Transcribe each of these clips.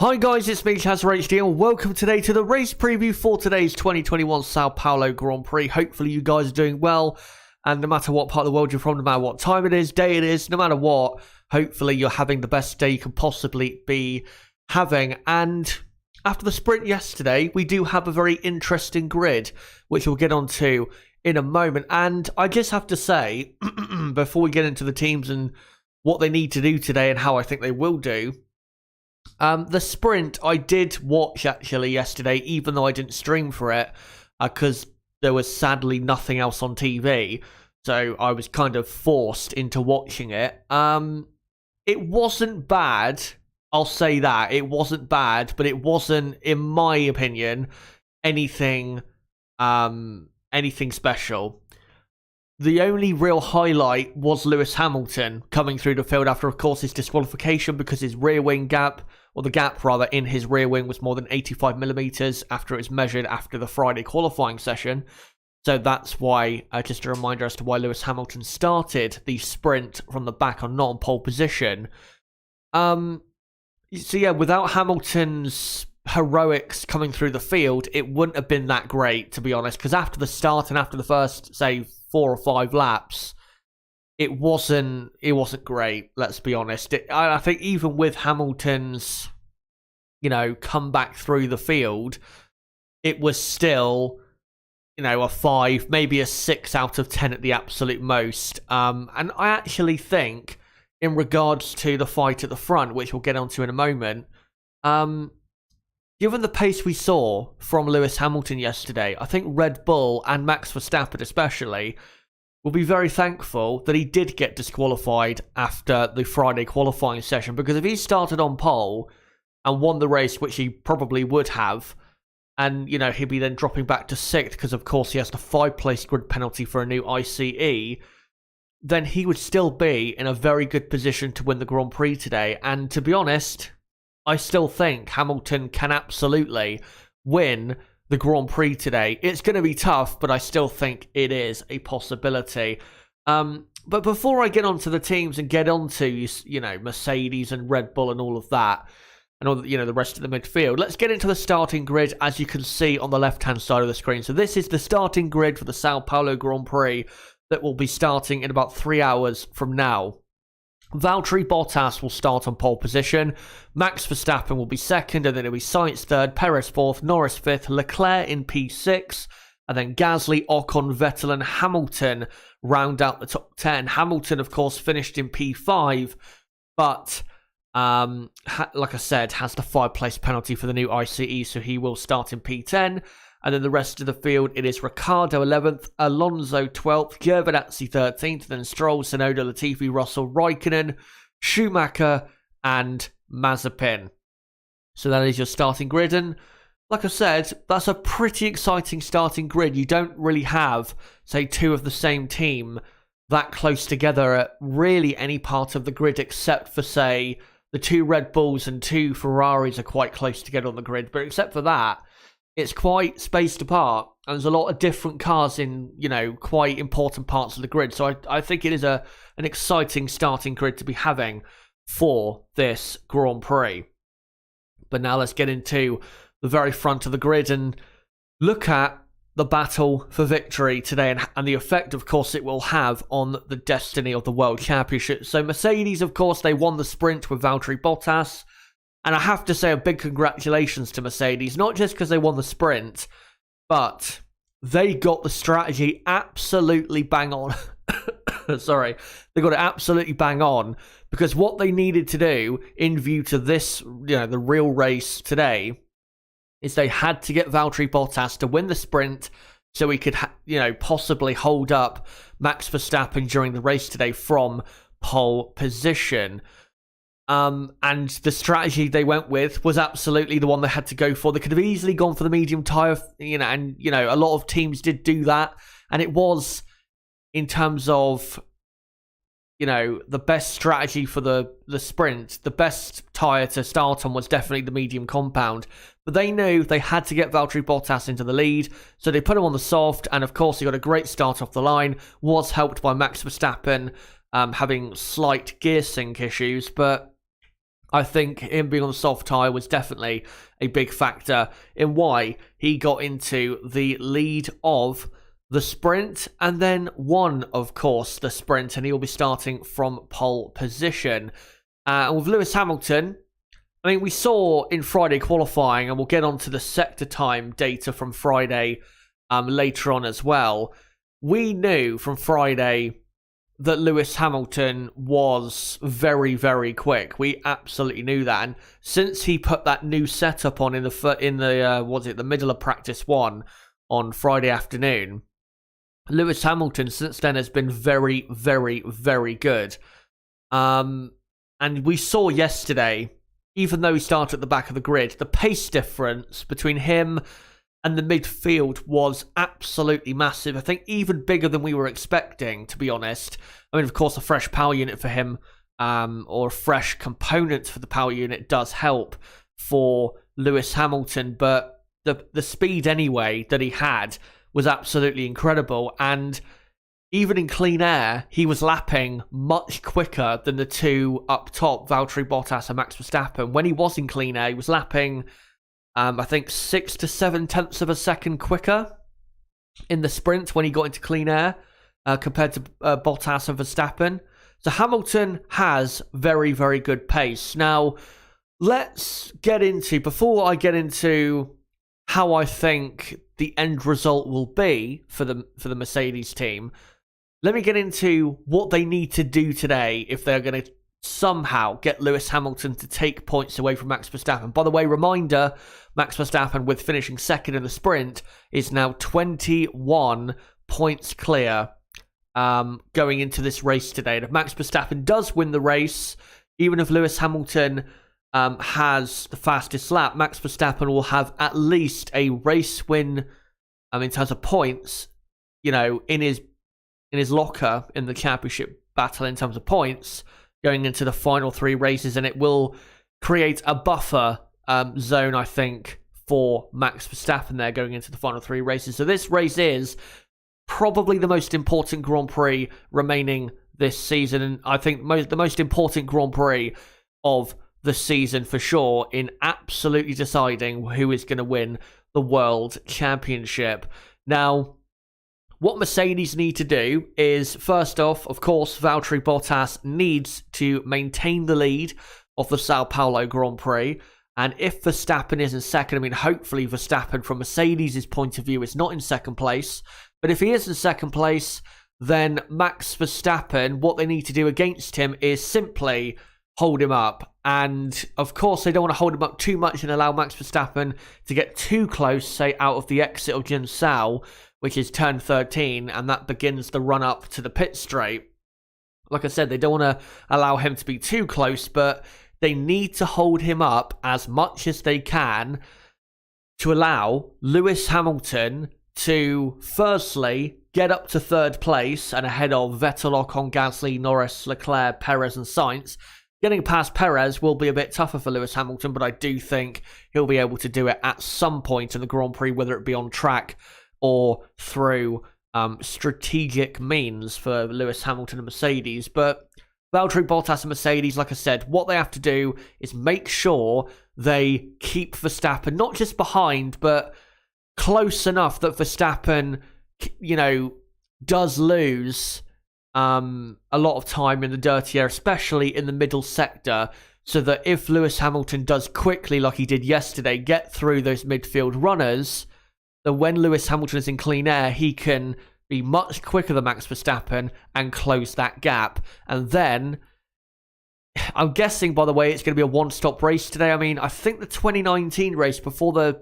Hi guys, it's me, ChazRHD, and welcome today to the race preview for today's 2021 Sao Paulo Grand Prix. Hopefully you guys are doing well, and no matter what part of the world you're from, no matter what time it is, day it is, no matter what, hopefully you're having the best day you can possibly be having. And after the sprint yesterday, we do have a very interesting grid, which we'll get onto in a moment. And I just have to say, before we get into the teams and what they need to do today and how I think they will do, the sprint I did watch actually yesterday, even though I didn't stream for it, because there was sadly nothing else on TV, so I was kind of forced into watching it. It wasn't bad, I'll say that. It wasn't bad, but it wasn't, in my opinion, anything special. The only real highlight was Lewis Hamilton coming through the field after, of course, his disqualification because his rear wing gap, or the gap rather, in his rear wing was more than 85 millimeters after it was measured after the Friday qualifying session. So that's why, just a reminder as to why Lewis Hamilton started the sprint from the back on not on pole position. So yeah, without Hamilton's heroics coming through the field, it wouldn't have been that great, to be honest, because after the start and after the first, say, 4 or 5 laps, it wasn't great, let's be honest. I think even with Hamilton's, come back through the field, it was still, a 5, maybe a 6 out of 10 at the absolute most. And I actually think, in regards to the fight at the front, which we'll get onto in a moment, given the pace we saw from Lewis Hamilton yesterday, I think Red Bull and Max Verstappen especially will be very thankful that he did get disqualified after the Friday qualifying session, because if he started on pole and won the race, which he probably would have, and, he'd be then dropping back to 6th because, of course, he has the 5-place grid penalty for a new ICE, then he would still be in a very good position to win the Grand Prix today. And to be honest, I still think Hamilton can absolutely win the Grand Prix today. It's going to be tough, but I still think it is a possibility. But before I get onto the teams and get onto, Mercedes and Red Bull and all of that, and all, the rest of the midfield, let's get into the starting grid, as you can see on the left-hand side of the screen. So this is the starting grid for the Sao Paulo Grand Prix that will be starting in about 3 hours from now. Valtteri Bottas will start on pole position, Max Verstappen will be second, and then it'll be Sainz third, Perez fourth, Norris fifth, Leclerc in P6, and then Gasly, Ocon, Vettel and Hamilton round out the top 10. Hamilton, of course, finished in P5, but like I said, has the 5-place penalty for the new ICE, so he will start in P10. And then the rest of the field, it is Ricciardo 11th, Alonso 12th, Giovinazzi 13th, then Stroll, Tsunoda, Latifi, Russell, Raikkonen, Schumacher, and Mazepin. So that is your starting grid. And like I said, that's a pretty exciting starting grid. You don't really have, say, 2 of the same team that close together at really any part of the grid, except for, say, the 2 Red Bulls and 2 Ferraris are quite close together on the grid. But except for that, it's quite spaced apart, and there's a lot of different cars in, quite important parts of the grid. So I think it is an exciting starting grid to be having for this Grand Prix. But now let's get into the very front of the grid and look at the battle for victory today and the effect, of course, it will have on the destiny of the World Championship. So Mercedes, of course, they won the sprint with Valtteri Bottas. And I have to say a big congratulations to Mercedes, not just because they won the sprint, but they got the strategy absolutely bang on. Sorry, they got it absolutely bang on, because what they needed to do in view to this, the real race today, is they had to get Valtteri Bottas to win the sprint so he could, possibly hold up Max Verstappen during the race today from pole position. And the strategy they went with was absolutely the one they had to go for. They could have easily gone for the medium tyre, and, a lot of teams did do that. And it was, in terms of, the best strategy for the sprint, the best tyre to start on was definitely the medium compound. But they knew they had to get Valtteri Bottas into the lead, so they put him on the soft, and of course he got a great start off the line, was helped by Max Verstappen having slight gear sync issues, but I think him being on the soft tyre was definitely a big factor in why he got into the lead of the sprint and then won, of course, the sprint, and he'll be starting from pole position. With Lewis Hamilton, I mean, we saw in Friday qualifying, and we'll get onto the sector time data from Friday later on as well. We knew from Friday that Lewis Hamilton was very, very quick. We absolutely knew that. And since he put that new setup on in the middle of practice one on Friday afternoon, Lewis Hamilton since then has been very, very, very good. And we saw yesterday, even though he started at the back of the grid, the pace difference between him and the midfield was absolutely massive. I think even bigger than we were expecting, to be honest. I mean, of course, a fresh power unit for him, or fresh components for the power unit does help for Lewis Hamilton, but the speed anyway that he had was absolutely incredible. And even in clean air, he was lapping much quicker than the two up top, Valtteri Bottas and Max Verstappen. When he was in clean air, he was lapping I think 6 to 7 tenths of a second quicker in the sprint when he got into clean air compared to Bottas and Verstappen. So Hamilton has very, very good pace. Now, let's get into, before I get into how I think the end result will be for the Mercedes team, let me get into what they need to do today if they're going to somehow get Lewis Hamilton to take points away from Max Verstappen. By the way, reminder, Max Verstappen, with finishing second in the sprint, is now 21 points clear going into this race today. And if Max Verstappen does win the race, even if Lewis Hamilton has the fastest lap, Max Verstappen will have at least a race win in terms of points, in his locker in the championship battle in terms of points, going into the final three races, and it will create a buffer zone, I think, for Max Verstappen there going into the final three races. So this race is probably the most important Grand Prix remaining this season, and I think the most important Grand Prix of the season for sure, in absolutely deciding who is going to win the World Championship. Now, what Mercedes need to do is, first off, of course, Valtteri Bottas needs to maintain the lead of the Sao Paulo Grand Prix. And if Verstappen is in second, I mean, hopefully Verstappen, from Mercedes' point of view, is not in second place. But if he is in second place, then Max Verstappen, what they need to do against him is simply hold him up. And, of course, they don't want to hold him up too much and allow Max Verstappen to get too close, say, out of the exit of Jinsao, which is turn 13, and that begins the run-up to the pit straight. Like I said, they don't want to allow him to be too close, but they need to hold him up as much as they can to allow Lewis Hamilton to, firstly, get up to third place and ahead of Vettel, Ocon, Gasly, Norris, Leclerc, Perez, and Sainz. Getting past Perez will be a bit tougher for Lewis Hamilton, but I do think he'll be able to do it at some point in the Grand Prix, whether it be on track or through strategic means for Lewis Hamilton and Mercedes. But Valtteri Bottas and Mercedes, like I said, what they have to do is make sure they keep Verstappen not just behind, but close enough that Verstappen, does lose a lot of time in the dirty air, especially in the middle sector, so that if Lewis Hamilton does quickly, like he did yesterday, get through those midfield runners, that when Lewis Hamilton is in clean air, he can be much quicker than Max Verstappen and close that gap. And then, I'm guessing, by the way, it's going to be a one-stop race today. I mean, I think the 2019 race before the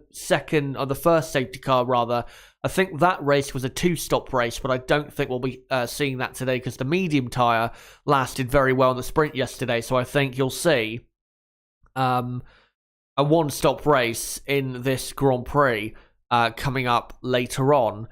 first safety car, rather, I think that race was a two-stop race, but I don't think we'll be seeing that today because the medium tyre lasted very well in the sprint yesterday. So I think you'll see a one-stop race in this Grand Prix coming up later on.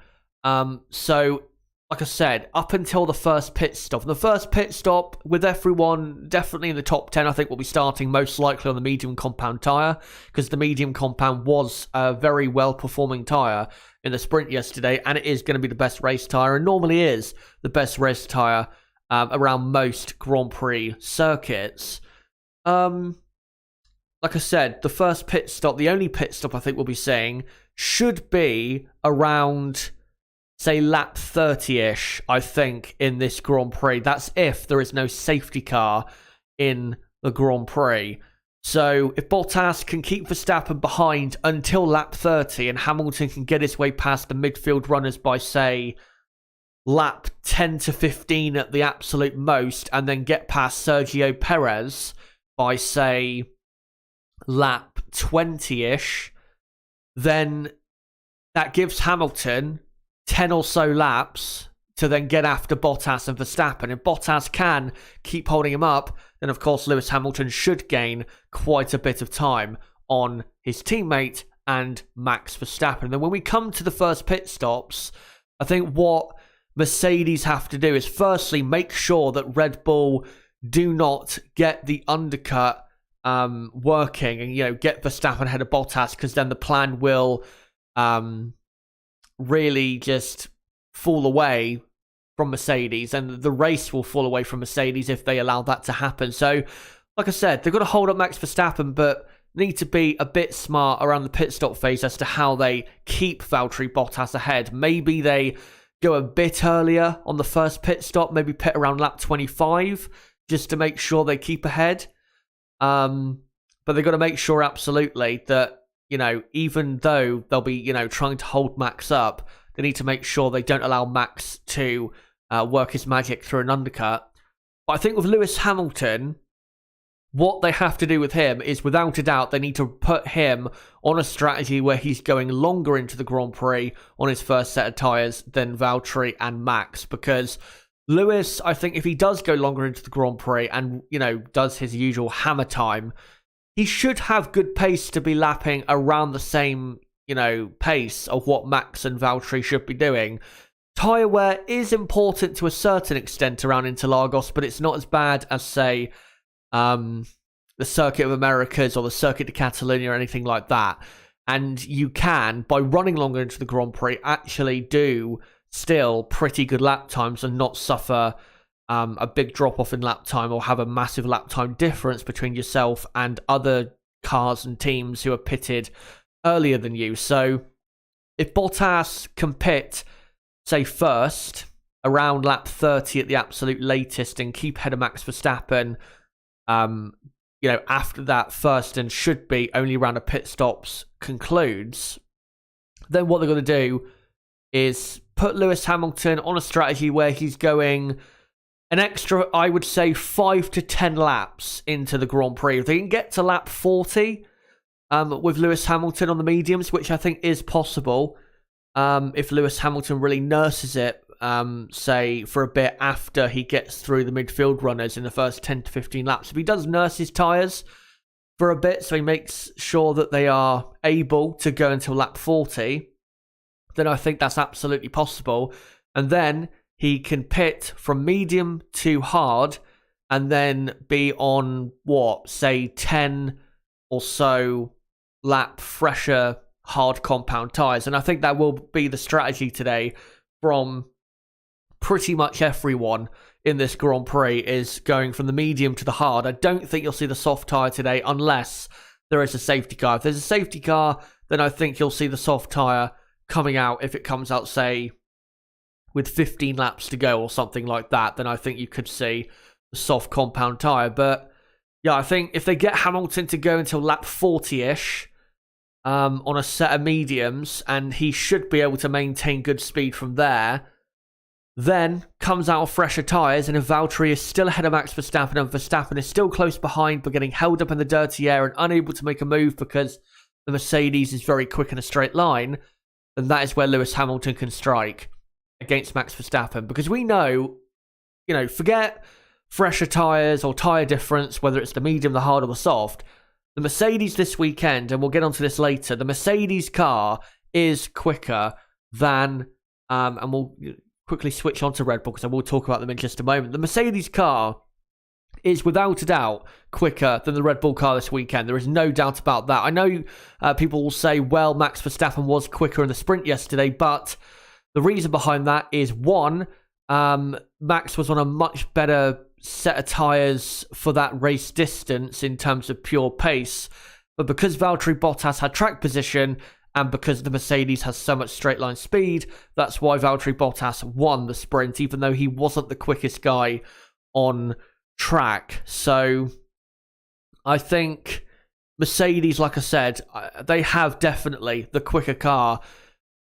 So, like I said, up until the first pit stop. The first pit stop, with everyone definitely in the top 10, I think we'll be starting most likely on the medium compound tyre, because the medium compound was a very well-performing tyre in the sprint yesterday, and it is going to be the best race tyre, and normally is the best race tyre around most Grand Prix circuits. like I said, the first pit stop, the only pit stop I think we'll be seeing, should be around, say, lap 30-ish, I think, in this Grand Prix. That's if there is no safety car in the Grand Prix. So if Bottas can keep Verstappen behind until lap 30 and Hamilton can get his way past the midfield runners by, say, lap 10 to 15 at the absolute most, and then get past Sergio Perez by, say, lap 20-ish, then that gives Hamilton 10 or so laps to then get after Bottas and Verstappen. If Bottas can keep holding him up, then of course Lewis Hamilton should gain quite a bit of time on his teammate and Max Verstappen. And then when we come to the first pit stops, I think what Mercedes have to do is firstly make sure that Red Bull do not get the undercut working and, get Verstappen ahead of Bottas, because then the plan will really just fall away from Mercedes, and the race will fall away from Mercedes if they allow that to happen. So, like I said, they've got to hold up Max Verstappen, but need to be a bit smart around the pit stop phase as to how they keep Valtteri Bottas ahead. Maybe they go a bit earlier on the first pit stop, maybe pit around lap 25, just to make sure they keep ahead. But they've got to make sure absolutely that, even though they'll be, trying to hold Max up, they need to make sure they don't allow Max to work his magic through an undercut. But I think with Lewis Hamilton, what they have to do with him is, without a doubt, they need to put him on a strategy where he's going longer into the Grand Prix on his first set of tyres than Valtteri and Max. Because Lewis, I think if he does go longer into the Grand Prix and, does his usual hammer time, he should have good pace to be lapping around the same, pace of what Max and Valtteri should be doing. Tyre wear is important to a certain extent around Interlagos, but it's not as bad as, say, the Circuit of Americas or the Circuit de Catalunya or anything like that. And you can, by running longer into the Grand Prix, actually do still pretty good lap times and not suffer a big drop off in lap time or have a massive lap time difference between yourself and other cars and teams who are pitted earlier than you. So if Bottas can pit, say, first around lap 30 at the absolute latest and keep ahead of Max Verstappen, after that first and should be only round of pit stops concludes, then what they're going to do is put Lewis Hamilton on a strategy where he's going an extra, I would say, 5 to 10 laps into the Grand Prix. If they can get to lap 40 with Lewis Hamilton on the mediums, which I think is possible, if Lewis Hamilton really nurses it, say, for a bit after he gets through the midfield runners in the first 10 to 15 laps. If he does nurse his tyres for a bit, so he makes sure that they are able to go until lap 40, then I think that's absolutely possible. And then he can pit from medium to hard and then be on, say 10 or so lap fresher hard compound tyres. And I think that will be the strategy today from pretty much everyone in this Grand Prix, is going from the medium to the hard. I don't think you'll see the soft tyre today unless there is a safety car. If there's a safety car, then I think you'll see the soft tyre coming out. If it comes out, say, with 15 laps to go or something like that, then I think you could see the soft compound tyre. But yeah, I think if they get Hamilton to go until lap 40-ish on a set of mediums, and he should be able to maintain good speed from there, then comes out of fresher tyres, and if Valtteri is still ahead of Max Verstappen and Verstappen is still close behind but getting held up in the dirty air and unable to make a move because the Mercedes is very quick in a straight line, then that is where Lewis Hamilton can strike against Max Verstappen. Because we know, forget fresher tyres or tyre difference, whether it's the medium, the hard or the soft, the Mercedes this weekend, and we'll get onto this later, the Mercedes car is quicker than, and we'll quickly switch on to Red Bull because I will talk about them in just a moment. The Mercedes car is without a doubt quicker than the Red Bull car this weekend. There is no doubt about that. I know people will say, well, Max Verstappen was quicker in the sprint yesterday, but the reason behind that is, one, Max was on a much better set of tyres for that race distance in terms of pure pace. But because Valtteri Bottas had track position and because the Mercedes has so much straight line speed, that's why Valtteri Bottas won the sprint, even though he wasn't the quickest guy on track. So I think Mercedes, like I said, they have definitely the quicker car.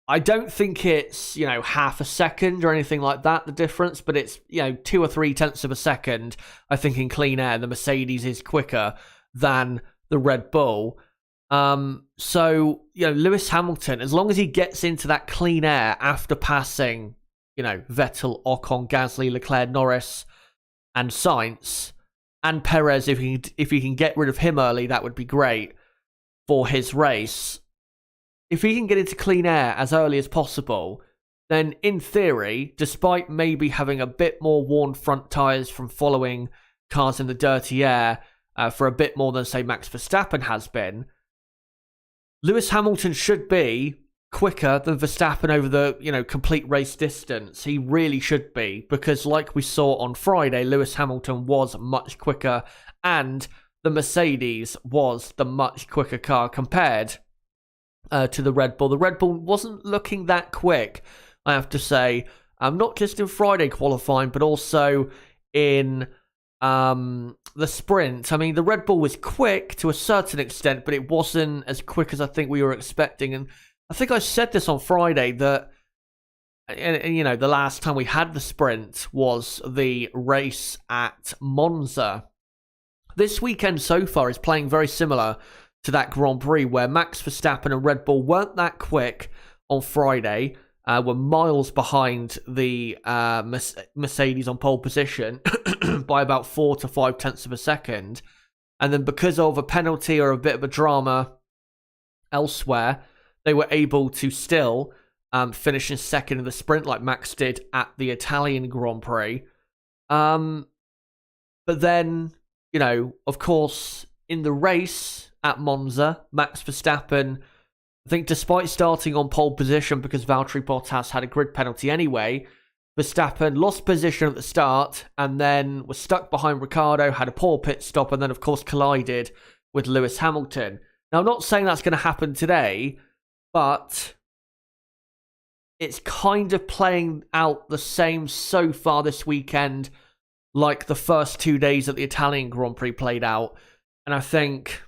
I don't think it's, half a second or anything like that, the difference, but it's, 2 or 3 tenths of a second. I think in clean air, the Mercedes is quicker than the Red Bull. So, Lewis Hamilton, as long as he gets into that clean air after passing, Vettel, Ocon, Gasly, Leclerc, Norris, and Sainz, and Perez, if he can get rid of him early, that would be great for his race. If he can get into clean air as early as possible, then in theory, despite maybe having a bit more worn front tyres from following cars in the dirty air for a bit more than, say, Max Verstappen has been, Lewis Hamilton should be quicker than Verstappen over the, complete race distance. He really should be, because like we saw on Friday, Lewis Hamilton was much quicker and the Mercedes was the much quicker car compared to the Red Bull. The Red Bull wasn't looking that quick, I have to say, not just in Friday qualifying, but also in the sprint. I mean, the Red Bull was quick to a certain extent, but it wasn't as quick as I think we were expecting. And I think I said this on Friday that, and the last time we had the sprint was the race at Monza. This weekend so far is playing very similar to that Grand Prix, where Max Verstappen and Red Bull weren't that quick on Friday, were miles behind the Mercedes on pole position by about 4 to 5 tenths of a second. And then because of a penalty or a bit of a drama elsewhere, they were able to still finish in second in the sprint like Max did at the Italian Grand Prix. But then, of course, in the race at Monza, Max Verstappen, I think despite starting on pole position because Valtteri Bottas had a grid penalty anyway, Verstappen lost position at the start and then was stuck behind Ricciardo, had a poor pit stop, and then of course collided with Lewis Hamilton. Now, I'm not saying that's going to happen today, but it's kind of playing out the same so far this weekend like the first 2 days that the Italian Grand Prix played out. And I think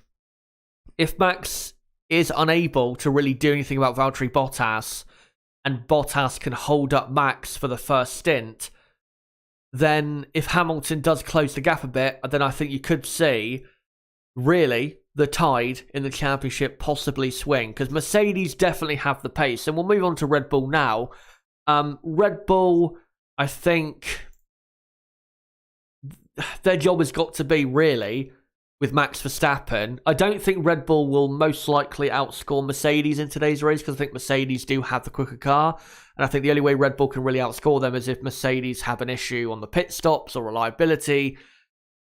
if Max is unable to really do anything about Valtteri Bottas and Bottas can hold up Max for the first stint, then if Hamilton does close the gap a bit, then I think you could see really the tide in the championship possibly swing, because Mercedes definitely have the pace. And we'll move on to Red Bull now. Red Bull, I think their job has got to be really with Max Verstappen. I don't think Red Bull will most likely outscore Mercedes in today's race, because I think Mercedes do have the quicker car. And I think the only way Red Bull can really outscore them is if Mercedes have an issue on the pit stops or reliability,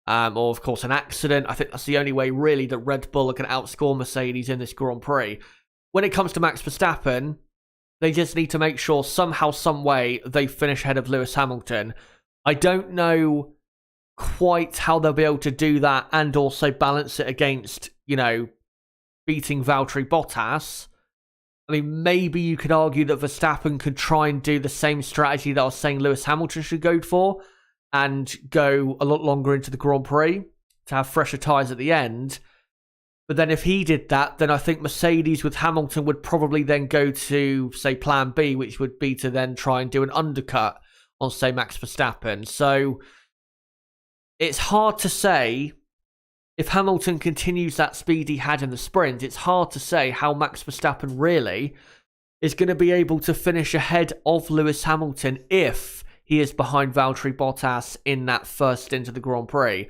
or of course an accident. I think that's the only way really that Red Bull can outscore Mercedes in this Grand Prix. When it comes to Max Verstappen, they just need to make sure somehow, some way, they finish ahead of Lewis Hamilton. I don't know quite how they'll be able to do that and also balance it against, beating Valtteri Bottas. I mean, maybe you could argue that Verstappen could try and do the same strategy that I was saying Lewis Hamilton should go for and go a lot longer into the Grand Prix to have fresher tyres at the end. But then if he did that, then I think Mercedes with Hamilton would probably then go to, say, plan B, which would be to then try and do an undercut on, say, Max Verstappen. So it's hard to say if Hamilton continues that speed he had in the sprint. It's hard to say how Max Verstappen really is going to be able to finish ahead of Lewis Hamilton if he is behind Valtteri Bottas in that first stint of the Grand Prix.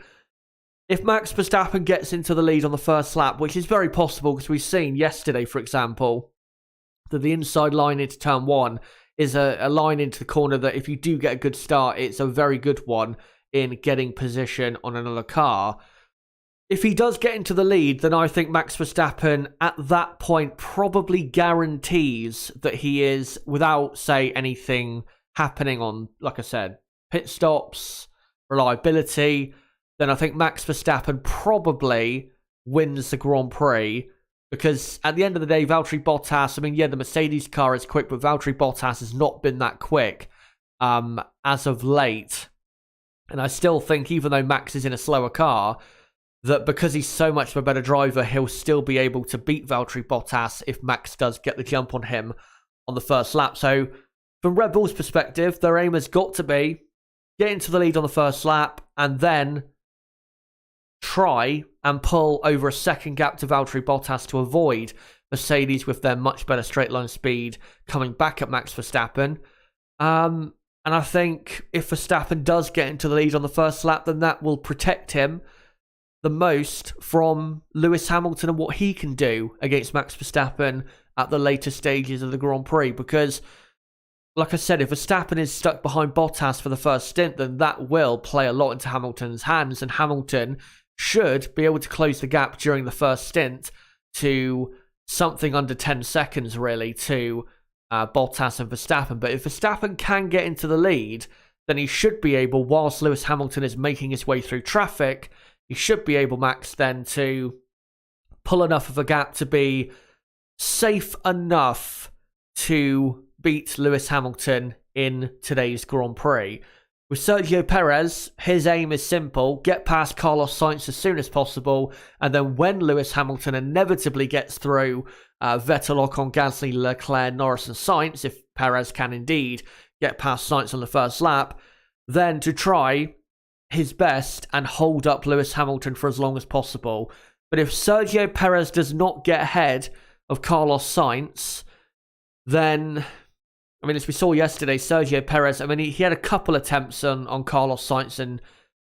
If Max Verstappen gets into the lead on the first lap, which is very possible because we've seen yesterday, for example, that the inside line into turn one is a line into the corner that if you do get a good start, it's a very good one in getting position on another car. If he does get into the lead, then I think Max Verstappen at that point probably guarantees that he is, without, say, anything happening on, like I said, pit stops, reliability, then I think Max Verstappen probably wins the Grand Prix. Because at the end of the day, Valtteri Bottas, I mean, yeah, the Mercedes car is quick, but Valtteri Bottas has not been that quick as of late. And I still think, even though Max is in a slower car, that because he's so much of a better driver, he'll still be able to beat Valtteri Bottas if Max does get the jump on him on the first lap. So from Red Bull's perspective, their aim has got to be get into the lead on the first lap and then try and pull over a second gap to Valtteri Bottas to avoid Mercedes with their much better straight line speed coming back at Max Verstappen. And I think if Verstappen does get into the lead on the first lap, then that will protect him the most from Lewis Hamilton and what he can do against Max Verstappen at the later stages of the Grand Prix. Because, like I said, if Verstappen is stuck behind Bottas for the first stint, then that will play a lot into Hamilton's hands, and Hamilton should be able to close the gap during the first stint to something under 10 seconds, really, to Bottas and Verstappen. But if Verstappen can get into the lead, then he should be able, whilst Lewis Hamilton is making his way through traffic, he should be able, Max, then to pull enough of a gap to be safe enough to beat Lewis Hamilton in today's Grand Prix. With Sergio Perez, his aim is simple: get past Carlos Sainz as soon as possible, and then when Lewis Hamilton inevitably gets through Vettel, Ocon, Gasly, Leclerc, Norris and Sainz, if Perez can indeed get past Sainz on the first lap, then to try his best and hold up Lewis Hamilton for as long as possible. But if Sergio Perez does not get ahead of Carlos Sainz, then, I mean, as we saw yesterday, Sergio Perez, I mean, he had a couple attempts on Carlos Sainz and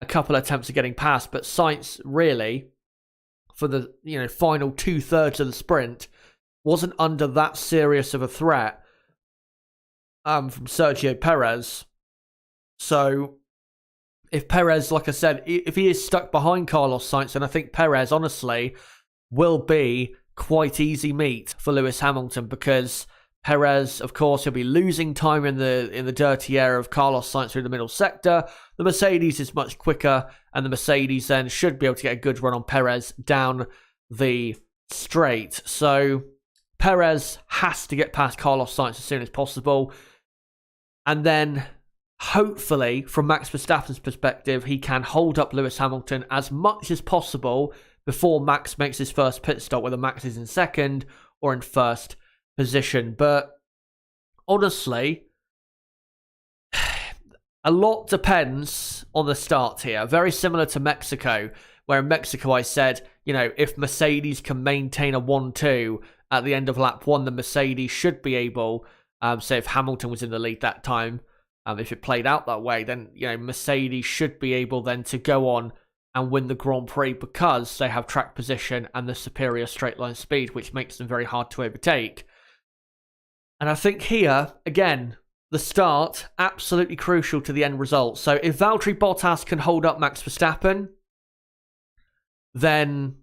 a couple attempts at getting past, but Sainz really, for the final 2/3 of the sprint, wasn't under that serious of a threat from Sergio Perez. So if Perez, like I said, if he is stuck behind Carlos Sainz, then I think Perez, honestly, will be quite easy meat for Lewis Hamilton, because Perez, of course, he'll be losing time in the dirty air of Carlos Sainz through the middle sector. The Mercedes is much quicker, and the Mercedes then should be able to get a good run on Perez down the straight. So Perez has to get past Carlos Sainz as soon as possible. And then, hopefully, from Max Verstappen's perspective, he can hold up Lewis Hamilton as much as possible before Max makes his first pit stop, whether Max is in second or in first position. But honestly, a lot depends on the start here. Very similar to Mexico, where in Mexico I said, if Mercedes can maintain a 1-2 at the end of lap 1, then Mercedes should be able, say if Hamilton was in the lead that time, if it played out that way, then Mercedes should be able then to go on and win the Grand Prix, because they have track position and the superior straight line speed, which makes them very hard to overtake. And I think here, again, the start, absolutely crucial to the end result. So if Valtteri Bottas can hold up Max Verstappen, then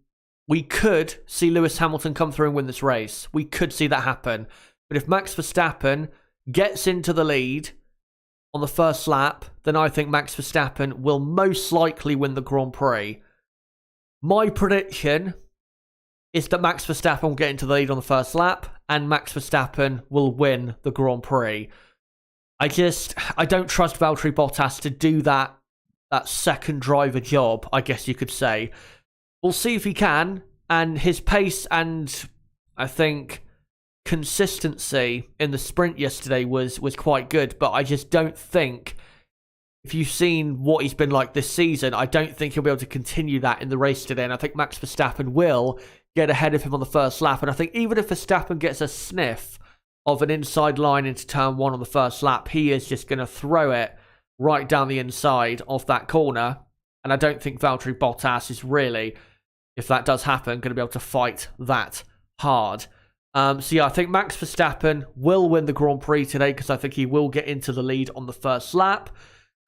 we could see Lewis Hamilton come through and win this race. We could see that happen. But if Max Verstappen gets into the lead on the first lap, then I think Max Verstappen will most likely win the Grand Prix. My prediction is that Max Verstappen will get into the lead on the first lap, and Max Verstappen will win the Grand Prix. I don't trust Valtteri Bottas to do that second driver job, I guess you could say. We'll see if he can, and his pace and, I think, consistency in the sprint yesterday was quite good, but I just don't think, if you've seen what he's been like this season, I don't think he'll be able to continue that in the race today, and I think Max Verstappen will get ahead of him on the first lap. And I think even if Verstappen gets a sniff of an inside line into turn 1 on the first lap, he is just going to throw it right down the inside of that corner, and I don't think Valtteri Bottas is really, if that does happen, going to be able to fight that hard. So yeah, I think Max Verstappen will win the Grand Prix today, because I think he will get into the lead on the first lap.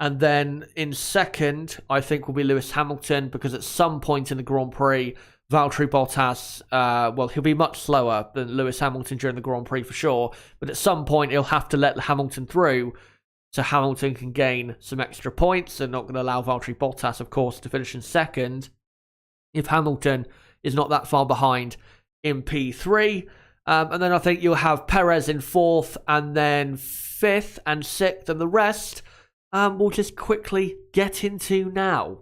And then in second, I think will be Lewis Hamilton, because at some point in the Grand Prix, Valtteri Bottas, he'll be much slower than Lewis Hamilton during the Grand Prix for sure, but at some point he'll have to let Hamilton through, so Hamilton can gain some extra points and not going to allow Valtteri Bottas, of course, to finish in second if Hamilton is not that far behind in P3. And then I think you'll have Perez in fourth and then fifth and sixth, and the rest we'll just quickly get into now.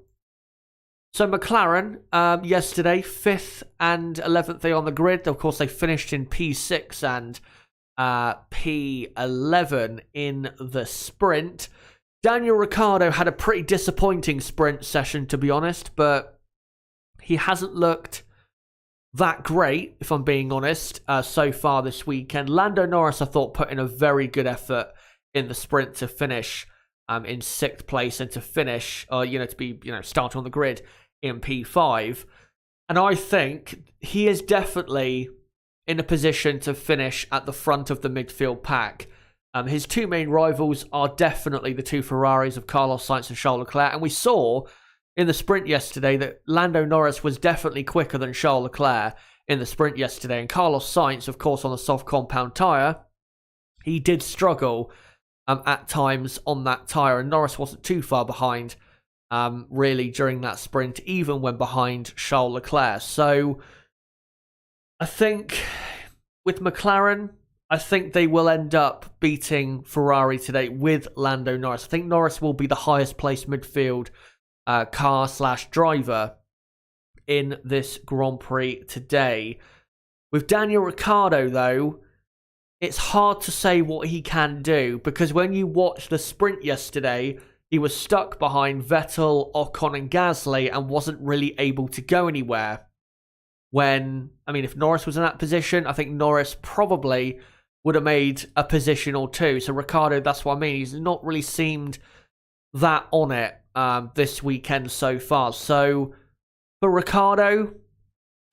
So McLaren, yesterday, 5th and 11th on the grid. Of course, they finished in P6 and P11 in the sprint. Daniel Ricciardo had a pretty disappointing sprint session, to be honest, but he hasn't looked that great, if I'm being honest, so far this weekend. Lando Norris, I thought, put in a very good effort in the sprint to finish in 6th place and to finish, to be, starting on the grid in P5. And I think he is definitely in a position to finish at the front of the midfield pack. His two main rivals are definitely the two Ferraris of Carlos Sainz and Charles Leclerc. And we saw in the sprint yesterday that Lando Norris was definitely quicker than Charles Leclerc in the sprint yesterday. And Carlos Sainz, of course, on the soft compound tyre, he did struggle at times on that tyre. And Norris wasn't too far behind, really, during that sprint, even when behind Charles Leclerc. So I think with McLaren, I think they will end up beating Ferrari today with Lando Norris. I think Norris will be the highest placed midfield car/driver in this Grand Prix today. With Daniel Ricciardo, though, it's hard to say what he can do, because when you watch the sprint yesterday, he was stuck behind Vettel, Ocon and Gasly and wasn't really able to go anywhere. If Norris was in that position, I think Norris probably would have made a position or two. So Ricciardo, that's what I mean. He's not really seemed that on it this weekend so far. So for Ricciardo,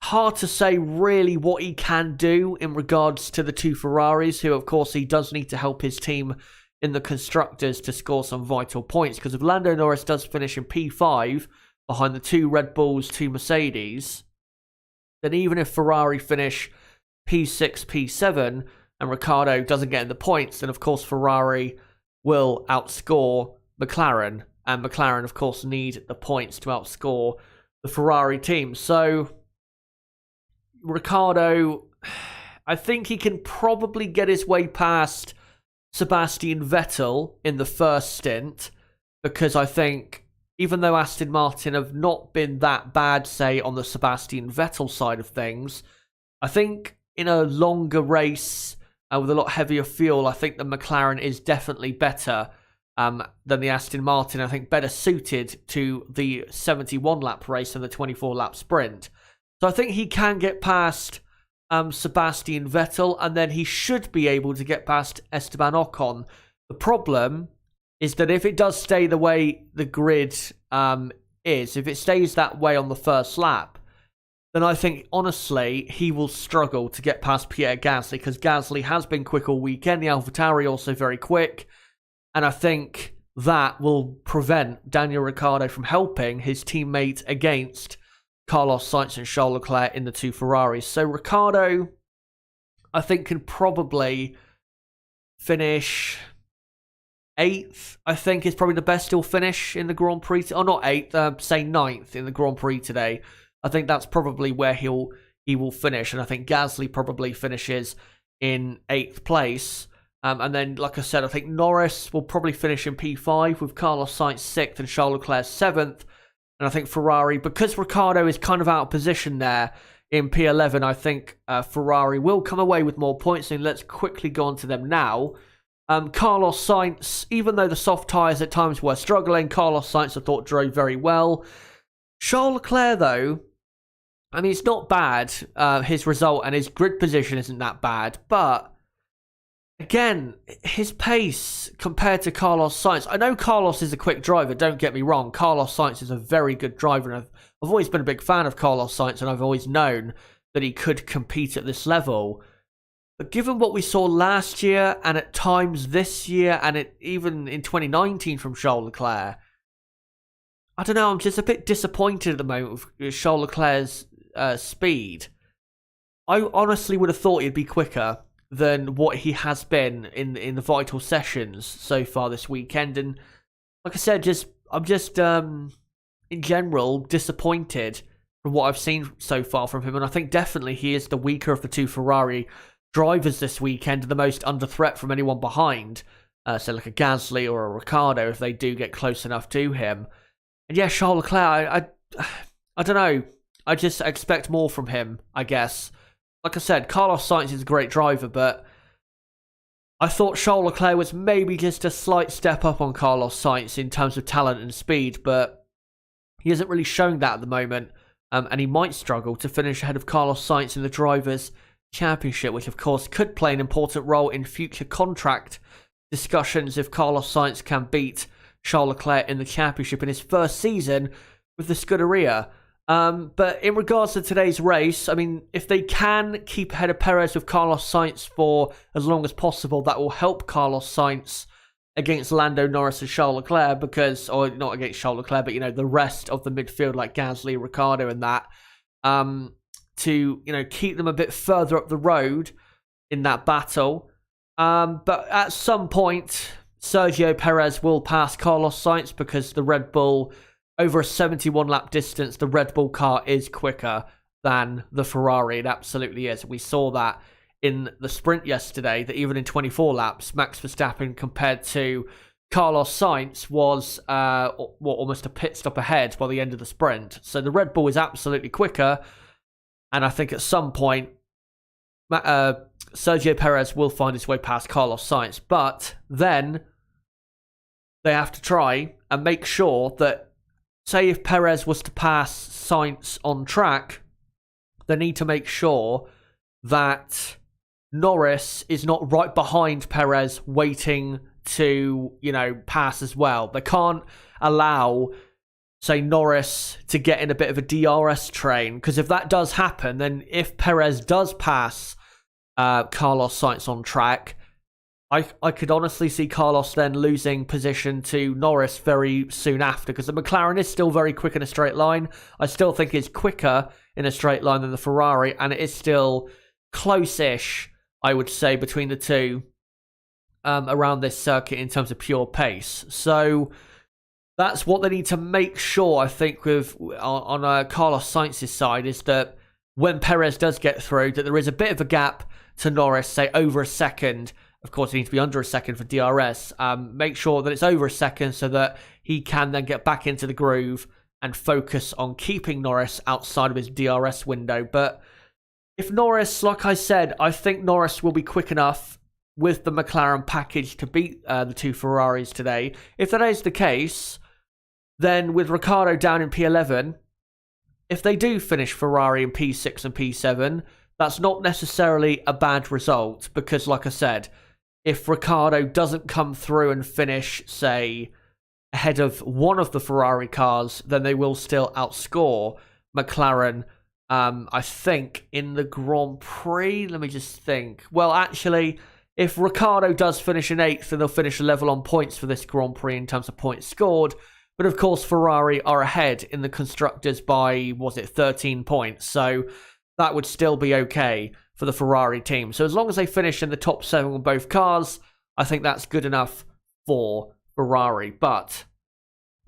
hard to say really what he can do in regards to the two Ferraris, who of course he does need to help his team in the constructors to score some vital points. Because if Lando Norris does finish in P5 behind the two Red Bulls, two Mercedes, then even if Ferrari finish P6, P7, and Ricciardo doesn't get in the points, then of course Ferrari will outscore McLaren. And McLaren, of course, need the points to outscore the Ferrari team. So Ricciardo, I think he can probably get his way past Sebastian Vettel in the first stint, because I think even though Aston Martin have not been that bad, say, on the Sebastian Vettel side of things, I think in a longer race with a lot heavier fuel, I think the McLaren is definitely better than the Aston Martin. I think better suited to the 71-lap race and the 24-lap sprint. So I think he can get past Sebastian Vettel, and then he should be able to get past Esteban Ocon. The problem is that if it does stay the way the grid is, if it stays that way on the first lap, then I think, honestly, he will struggle to get past Pierre Gasly, because Gasly has been quick all weekend. The AlphaTauri also very quick. And I think that will prevent Daniel Ricciardo from helping his teammate against Carlos Sainz and Charles Leclerc in the two Ferraris. So Ricciardo, I think, can probably finish 8th. I think is probably the best he'll finish in the Grand Prix. Or not 8th, say 9th in the Grand Prix today. I think that's probably where he will finish. And I think Gasly probably finishes in 8th place. And then, like I said, I think Norris will probably finish in P5 with Carlos Sainz 6th and Charles Leclerc 7th. And I think Ferrari, because Ricciardo is kind of out of position there in P11, I think Ferrari will come away with more points. And let's quickly go on to them now. Carlos Sainz, even though the soft tyres at times were struggling, Carlos Sainz I thought drove very well. Charles Leclerc, though, it's not bad, his result, and his grid position isn't that bad, but again, his pace compared to Carlos Sainz. I know Carlos is a quick driver, don't get me wrong. Carlos Sainz is a very good driver, and I've always been a big fan of Carlos Sainz, and I've always known that he could compete at this level. But given what we saw last year, and at times this year, and even in 2019 from Charles Leclerc, I don't know, I'm just a bit disappointed at the moment with Charles Leclerc's speed. I honestly would have thought he'd be quicker than what he has been in the vital sessions so far this weekend. And like I said, I'm just in general disappointed from what I've seen so far from him. And I think definitely he is the weaker of the two Ferrari drivers this weekend, the most under threat from anyone behind. So like a Gasly or a Ricciardo, if they do get close enough to him. And yeah, Charles Leclerc, I don't know. I just expect more from him, I guess. Like I said, Carlos Sainz is a great driver, but I thought Charles Leclerc was maybe just a slight step up on Carlos Sainz in terms of talent and speed, but he isn't really showing that at the moment, and he might struggle to finish ahead of Carlos Sainz in the Drivers' Championship, which of course could play an important role in future contract discussions if Carlos Sainz can beat Charles Leclerc in the Championship in his first season with the Scuderia. But in regards to today's race, I mean, if they can keep ahead of Perez with Carlos Sainz for as long as possible, that will help Carlos Sainz against Lando Norris and Charles Leclerc, because, or not against Charles Leclerc, but, you know, the rest of the midfield like Gasly, Ricciardo and that, to, you know, keep them a bit further up the road in that battle. But at some point, Sergio Perez will pass Carlos Sainz because the Red Bull, over a 71 lap distance, the Red Bull car is quicker than the Ferrari. It absolutely is. We saw that in the sprint yesterday, that even in 24 laps, Max Verstappen compared to Carlos Sainz was almost a pit stop ahead by the end of the sprint. So the Red Bull is absolutely quicker. And I think at some point, Sergio Perez will find his way past Carlos Sainz. But then they have to try and make sure that, say if Perez was to pass Sainz on track, they need to make sure that Norris is not right behind Perez waiting to, you know, pass as well. They can't allow, say, Norris to get in a bit of a DRS train, because if that does happen, then if Perez does pass Carlos Sainz on track, I could honestly see Carlos then losing position to Norris very soon after, because the McLaren is still very quick in a straight line. I still think it's quicker in a straight line than the Ferrari, and it is still close-ish, I would say, between the two around this circuit in terms of pure pace. So that's what they need to make sure, I think, with on Carlos Sainz's side, is that when Perez does get through, that there is a bit of a gap to Norris, say over a second. Of course, it needs to be under a second for DRS. Make sure that it's over a second so that he can then get back into the groove and focus on keeping Norris outside of his DRS window. But if Norris, like I said, I think Norris will be quick enough with the McLaren package to beat the two Ferraris today. If that is the case, then with Ricciardo down in P11, if they do finish Ferrari in P6 and P7, that's not necessarily a bad result, because like I said, if Ricciardo doesn't come through and finish, say, ahead of one of the Ferrari cars, then they will still outscore McLaren, I think, in the Grand Prix. Let me just think. Well, actually, if Ricciardo does finish in 8th, then they'll finish a level on points for this Grand Prix in terms of points scored. But of course, Ferrari are ahead in the Constructors by, 13 points? So that would still be okay for the Ferrari team. So as long as they finish in the top 7 on both cars, I think that's good enough for Ferrari. But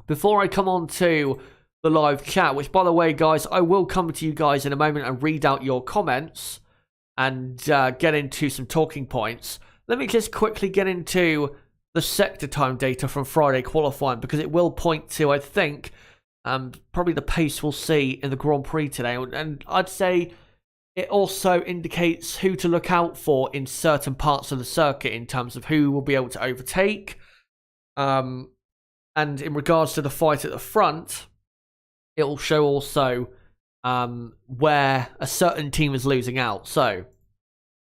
before I come on to the live chat, which, by the way, guys, I will come to you guys in a moment and read out your comments and get into some talking points, let me just quickly get into the sector time data from Friday qualifying, because it will point to, I think, probably the pace we'll see in the Grand Prix today. And I'd say it also indicates who to look out for in certain parts of the circuit in terms of who will be able to overtake. And in regards to the fight at the front, it will show also where a certain team is losing out. So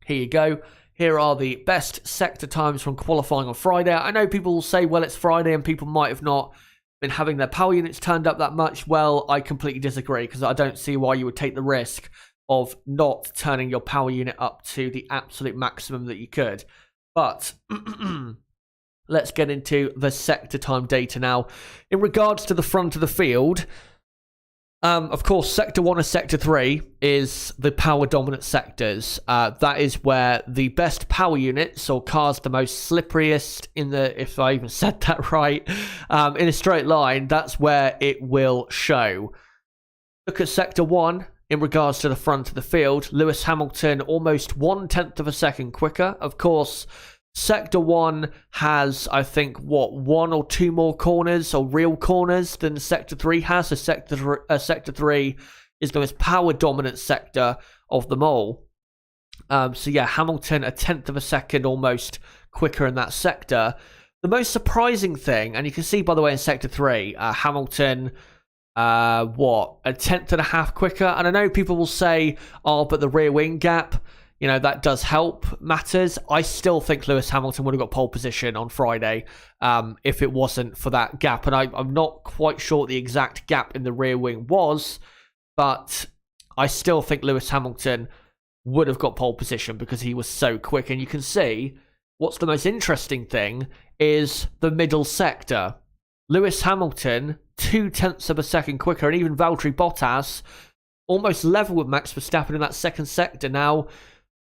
here you go. Here are the best sector times from qualifying on Friday. I know people will say, well, it's Friday and people might have not been having their power units turned up that much. Well, I completely disagree, because I don't see why you would take the risk of not turning your power unit up to the absolute maximum that you could. But let's get into the sector time data now. In regards to the front of the field, Of course, Sector 1 and Sector 3 is the power dominant sectors. That is where the best power units or cars the most slipperiest in the, if I even said that right, in a straight line, that's where it will show. Look at Sector 1 in regards to the front of the field. Lewis Hamilton almost 1/10 of a second quicker. Of course, Sector 1 has, I think, one or two more corners or real corners than Sector 3 has. So Sector 3 is the most power-dominant sector of them all. So yeah, Hamilton 1/10 of a second almost quicker in that sector. The most surprising thing, and you can see, by the way, in Sector 3, Hamilton, 1/10.5 quicker. And I know people will say, oh, but the rear wing gap, you know, that does help matters. I still think Lewis Hamilton would have got pole position on Friday if it wasn't for that gap. And I'm not quite sure what the exact gap in the rear wing was, but I still think Lewis Hamilton would have got pole position because he was so quick. And you can see what's the most interesting thing is the middle sector. Lewis Hamilton, 0.2 of a second quicker, and even Valtteri Bottas almost level with Max Verstappen in that second sector. Now,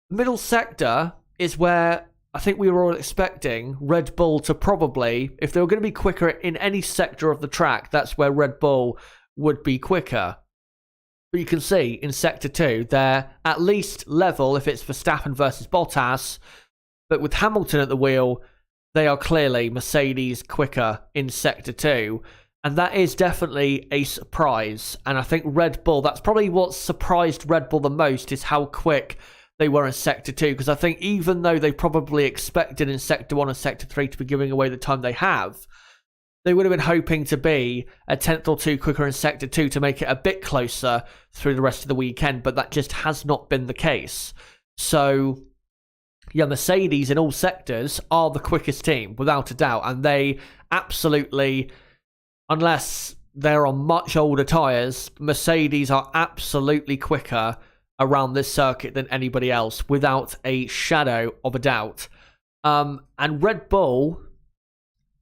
middle sector is where I think we were all expecting Red Bull to probably, if they were going to be quicker in any sector of the track, that's where Red Bull would be quicker. But you can see in Sector 2, they're at least level if it's Verstappen versus Bottas. But with Hamilton at the wheel, they are clearly Mercedes quicker in Sector 2. And that is definitely a surprise. And I think Red Bull, that's probably what surprised Red Bull the most, is how quick they were in Sector 2, because I think even though they probably expected in Sector 1 and Sector 3 to be giving away the time they have, they would have been hoping to be 1/10 or 2 quicker in Sector 2 to make it a bit closer through the rest of the weekend, but that just has not been the case. So, yeah, Mercedes in all sectors are the quickest team, without a doubt, and they absolutely, unless they're on much older tyres, Mercedes are absolutely quicker around this circuit than anybody else, without a shadow of a doubt. And Red Bull,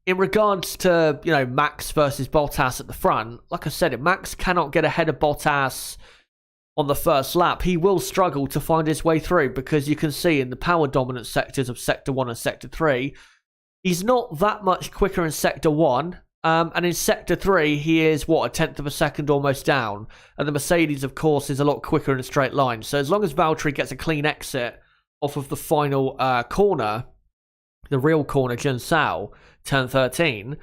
in regards to, you know, Max versus Bottas at the front, like I said, if Max cannot get ahead of Bottas on the first lap, he will struggle to find his way through, because you can see in the power dominant sectors of Sector 1 and Sector 3, he's not that much quicker in Sector 1. And in Sector 3, he is, 1/10 of a second almost down. And the Mercedes, of course, is a lot quicker in a straight line. So as long as Valtteri gets a clean exit off of the final corner, the real corner, Sao, turn 13,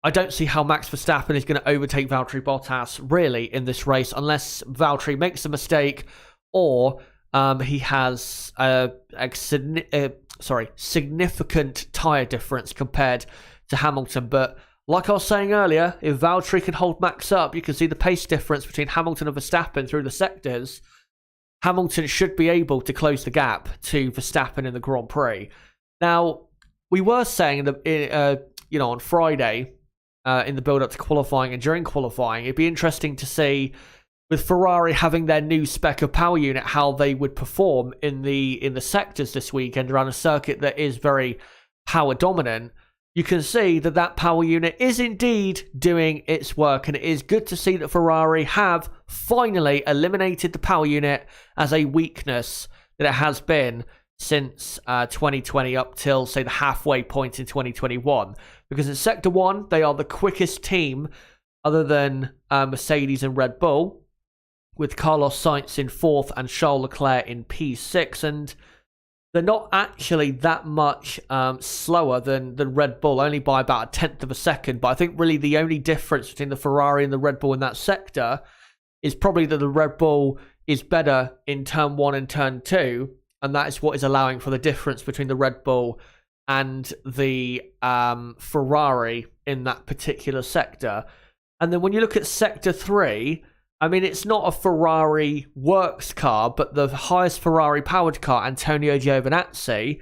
I don't see how Max Verstappen is going to overtake Valtteri Bottas, really, in this race, unless Valtteri makes a mistake or he has a significant tyre difference compared to Hamilton. But like I was saying earlier, if Valtteri can hold Max up, you can see the pace difference between Hamilton and Verstappen through the sectors. Hamilton should be able to close the gap to Verstappen in the Grand Prix. Now, we were saying that, on Friday, in the build-up to qualifying and during qualifying, it'd be interesting to see, with Ferrari having their new spec of power unit, how they would perform in the sectors this weekend around a circuit that is very power dominant. You can see that that power unit is indeed doing its work, and it is good to see that Ferrari have finally eliminated the power unit as a weakness that it has been since 2020 up till, say, the halfway point in 2021. Because in Sector 1, they are the quickest team other than Mercedes and Red Bull, with Carlos Sainz in 4th and Charles Leclerc in P6, and they're not actually that much slower than Red Bull, only by about 1/10 of a second. But I think really the only difference between the Ferrari and the Red Bull in that sector is probably that the Red Bull is better in Turn 1 and Turn 2, and that is what is allowing for the difference between the Red Bull and the Ferrari in that particular sector. And then when you look at Sector 3, I mean, it's not a Ferrari works car, but the highest Ferrari powered car, Antonio Giovinazzi,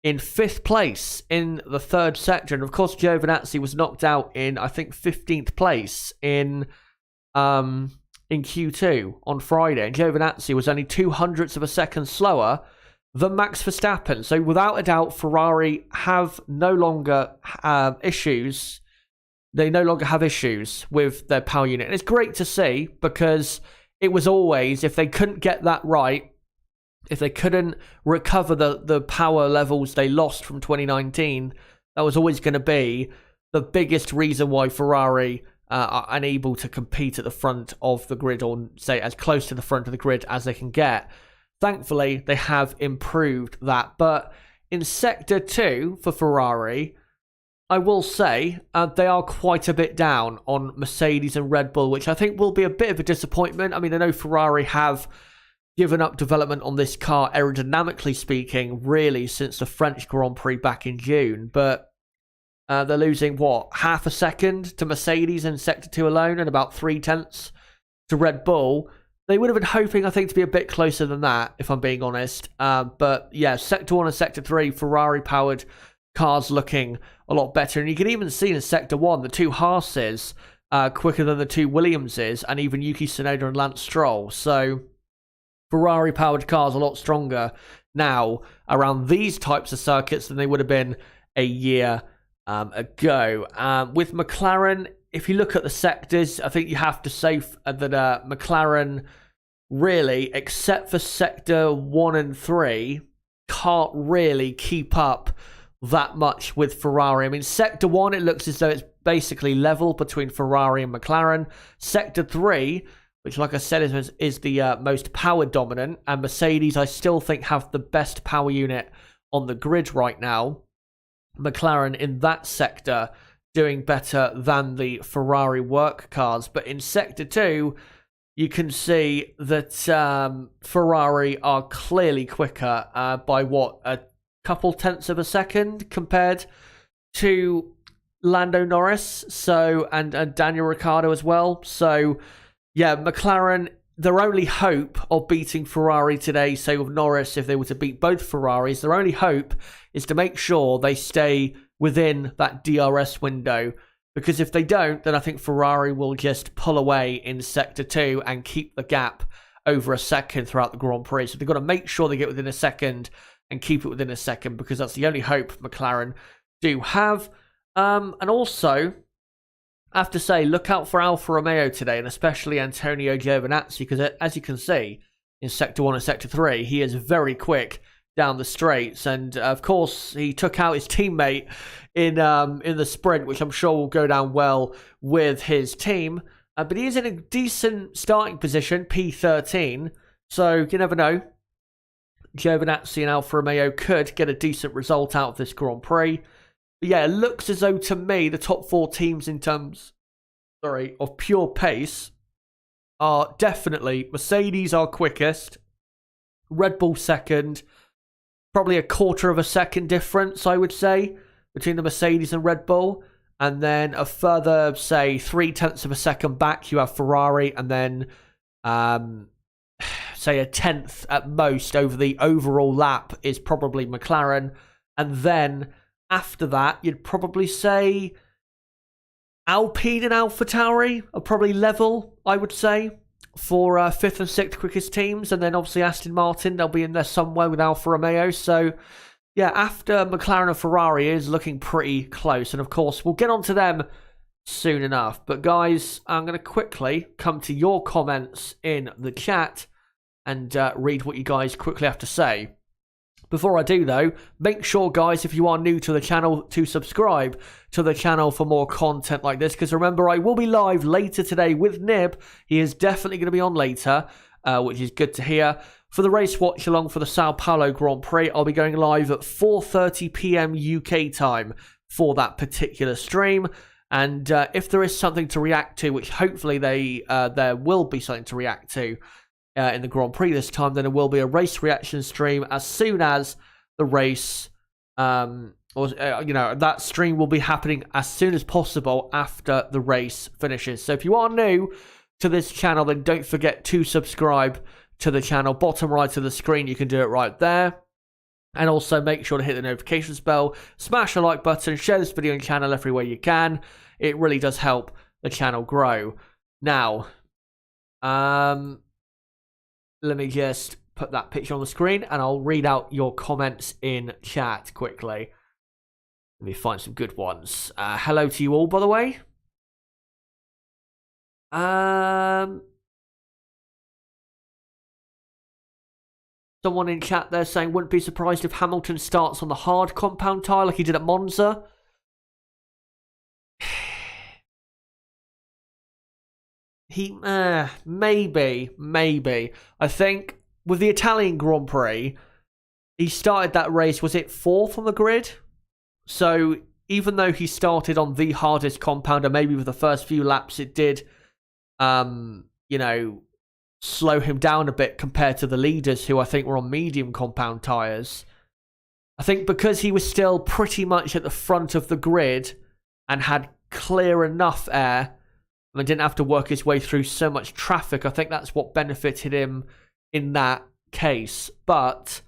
in 5th place in the 3rd sector. And of course, Giovinazzi was knocked out in, I think, 15th place in Q2 on Friday. And Giovinazzi was only 0.02 of a second slower than Max Verstappen. So without a doubt, Ferrari have no longer issues they no longer have issues with their power unit. And it's great to see, because it was always, if they couldn't get that right, if they couldn't recover the power levels they lost from 2019, that was always going to be the biggest reason why Ferrari are unable to compete at the front of the grid, or say as close to the front of the grid as they can get. Thankfully, they have improved that. But in Sector 2 for Ferrari, I will say they are quite a bit down on Mercedes and Red Bull, which I think will be a bit of a disappointment. I mean, I know Ferrari have given up development on this car, aerodynamically speaking, really since the French Grand Prix back in June. But they're losing, half a second to Mercedes in Sector 2 alone, and about 0.3 to Red Bull. They would have been hoping, I think, to be a bit closer than that, if I'm being honest. But yeah, Sector 1 and Sector 3, Ferrari-powered cars looking a lot better. And you can even see in Sector 1, the two Haas's quicker than the two Williams's, and even Yuki Tsunoda and Lance Stroll. So Ferrari-powered cars a lot stronger now around these types of circuits than they would have been a year ago. With McLaren, if you look at the sectors, I think you have to say that McLaren really, except for Sector 1 and 3, can't really keep up that much with Ferrari. I mean, Sector 1, it looks as though it's basically level between Ferrari and McLaren. Sector 3, which, like I said, is the most power dominant, and Mercedes, I still think, have the best power unit on the grid right now. McLaren in that sector doing better than the Ferrari work cars. But in Sector 2, you can see that Ferrari are clearly quicker by a couple tenths of a second compared to Lando Norris, and Daniel Ricciardo as well. So yeah, McLaren, their only hope of beating Ferrari today, say with Norris, if they were to beat both Ferraris, their only hope is to make sure they stay within that DRS window. Because if they don't, then I think Ferrari will just pull away in Sector 2 and keep the gap over a second throughout the Grand Prix. So they've got to make sure they get within a second and keep it within a second, because that's the only hope McLaren do have. And also, I have to say, look out for Alfa Romeo today, and especially Antonio Giovinazzi, because as you can see in Sector 1 and Sector 3, he is very quick down the straights. And of course, he took out his teammate in the sprint, which I'm sure will go down well with his team. But he is in a decent starting position, P13. So you never know. Giovinazzi and Alfa Romeo could get a decent result out of this Grand Prix. But yeah, it looks as though, to me, the top four teams in terms of pure pace are definitely Mercedes are quickest, Red Bull second, probably a quarter of a second difference, I would say, between the Mercedes and Red Bull. And then a further, say, 0.3 of a second back, you have Ferrari, and then say a tenth at most over the overall lap is probably McLaren. And then after that, you'd probably say Alpine and AlphaTauri are probably level, I would say, for fifth and sixth quickest teams. And then obviously Aston Martin, they'll be in there somewhere with Alfa Romeo. So yeah, after McLaren and Ferrari is looking pretty close. And of course, we'll get onto them soon enough. But guys, I'm going to quickly come to your comments in the chat and read what you guys quickly have to say. Before I do, though, make sure, guys, if you are new to the channel, to subscribe to the channel for more content like this. Because remember, I will be live later today with Nib. He is definitely going to be on later, which is good to hear. For the race watch along for the Sao Paulo Grand Prix, I'll be going live at 4:30 p.m. UK time for that particular stream. And if there is something to react to, which hopefully there will be something to react to in the Grand Prix this time, then there will be a race reaction stream as soon as the race, that stream will be happening as soon as possible after the race finishes. So if you are new to this channel, then don't forget to subscribe to the channel. Bottom right of the screen, you can do it right there. And also make sure to hit the notifications bell, smash the like button, share this video and channel everywhere you can. It really does help the channel grow. Now, let me just put that picture on the screen and I'll read out your comments in chat quickly. Let me find some good ones. Hello to you all, by the way. Um, Someone in chat there saying, wouldn't be surprised if Hamilton starts on the hard compound tyre like he did at Monza. Maybe. I think with the Italian Grand Prix, he started that race, was it 4th on the grid? So even though he started on the hardest compound, and maybe with the first few laps it did, slow him down a bit compared to the leaders who I think were on medium compound tyres. I think because he was still pretty much at the front of the grid and had clear enough air and didn't have to work his way through so much traffic, I think that's what benefited him in that case. But